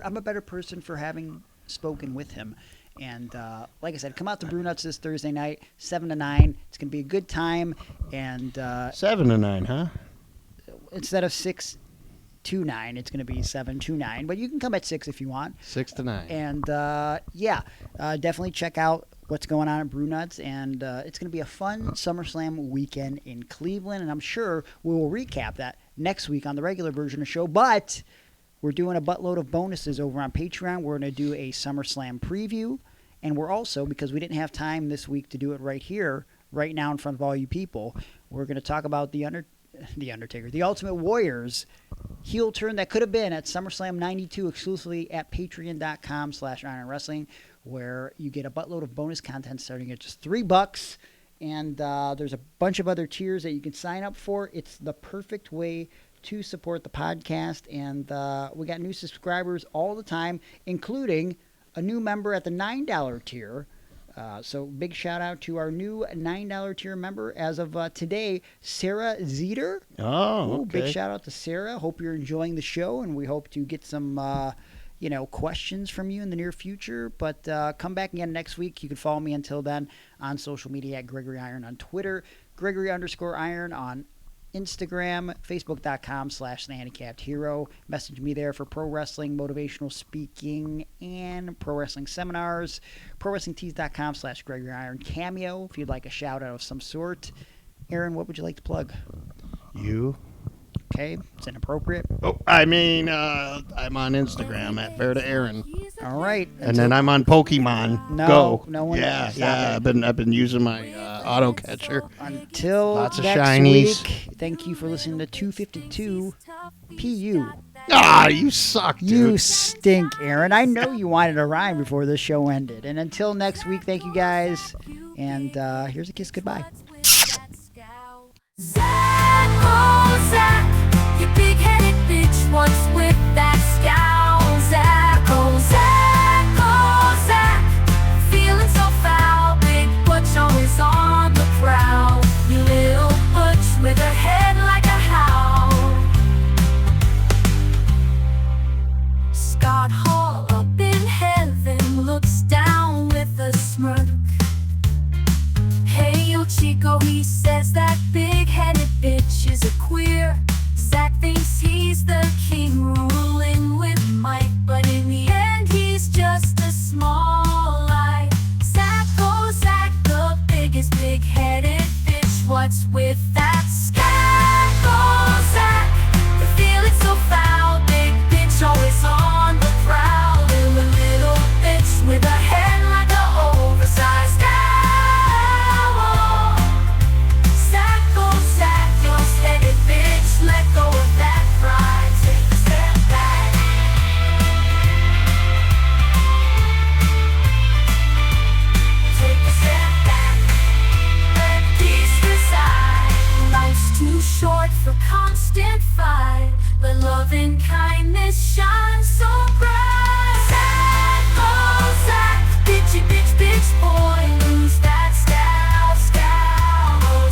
I'm a better person for having spoken with him. And like I said, come out to Brew Nuts this Thursday night, 7 to 9. It's going to be a good time. And 7 to 9, huh? instead of 6 to 9, it's going to be 7 to 9. But you can come at 6 if you want. 6 to 9. And definitely check out what's going on at Brew Nuts. And it's going to be a fun SummerSlam weekend in Cleveland. And I'm sure we will recap that next week on the regular version of the show. But we're doing a buttload of bonuses over on Patreon. We're going to do a SummerSlam preview. And we're also, because we didn't have time this week to do it right here, right now in front of all you people, we're going to talk about the Undertaker, the Ultimate Warrior's heel turn that could have been at SummerSlam 92 exclusively at patreon.com/Iron Wrestling, where you get a buttload of bonus content starting at just $3. And there's a bunch of other tiers that you can sign up for. It's the perfect way to support the podcast. And we got new subscribers all the time, including a new member at the $9 tier. So big shout out to our new $9 tier member as of today, Sarah Zeter. Oh, okay. Big shout out to Sarah. Hope you're enjoying the show, and we hope to get some questions from you in the near future. But come back again next week. You can follow me until then on social media at Gregory Iron on Twitter, Gregory_Iron on Instagram, Facebook.com/TheHandicappedHero. Message me there for pro wrestling, motivational speaking, and pro wrestling seminars. ProWrestlingTees.com/Gregory Iron Cameo if you'd like a shout out of some sort. Aaron, what would you like to plug? You. Okay, it's inappropriate. Oh, I mean, I'm on Instagram at Verda Aaron. All right, And then I'm on Pokemon No, Go. no one- Yeah, stop yeah. it. I've been using my auto catcher. Until Lots of next shinies. week, thank you for listening to 252 PU. Ah, you suck, dude. You stink, Aaron. I know you wanted a rhyme before the show ended. And until next week, thank you guys. And here's a kiss goodbye. Zach, oh Zach, you big-headed bitch, what's with that scowl? Zach, oh Zach, feeling so foul, big butch always on the prowl. You little butch with her head like a howl. Scott Hall up in heaven looks down with a smirk. Hey, yo, Chico, he says that big-headed bitch is a queer. Zach thinks he's the king ruling with Mike, but in the end, he's just a small lie. Zach, oh Zach, the biggest big-headed bitch, what's with that scat? Oh Zach, the feeling so foul, big bitch always on the prowl. Little bitch with a head like an oversized cow. Let go of that pride, take a step back. Take a step back, let peace reside. Life's too short for constant fight, but love and kindness shine so bright. Zach, oh Zach, bitchy bitch, bitch boy, lose that scowl, scowl. Oh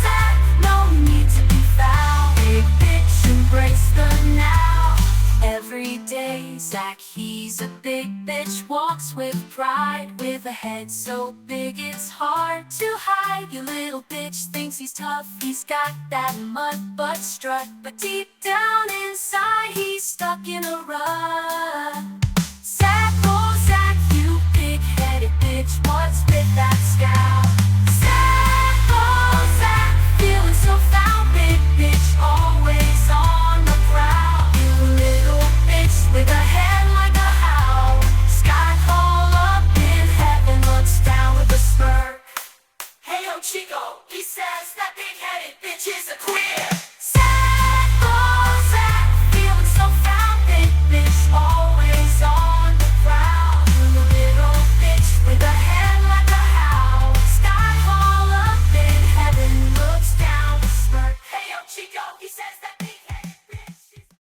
Zach, no need to be foul. Big bitch, embrace the now. Every day, Zach, he's a big bitch, walks with pride, with a head so big it's hard to hide. You little bitch thinks he's tough, he's got that mud butt strut, but deep down inside he's stuck in a rut.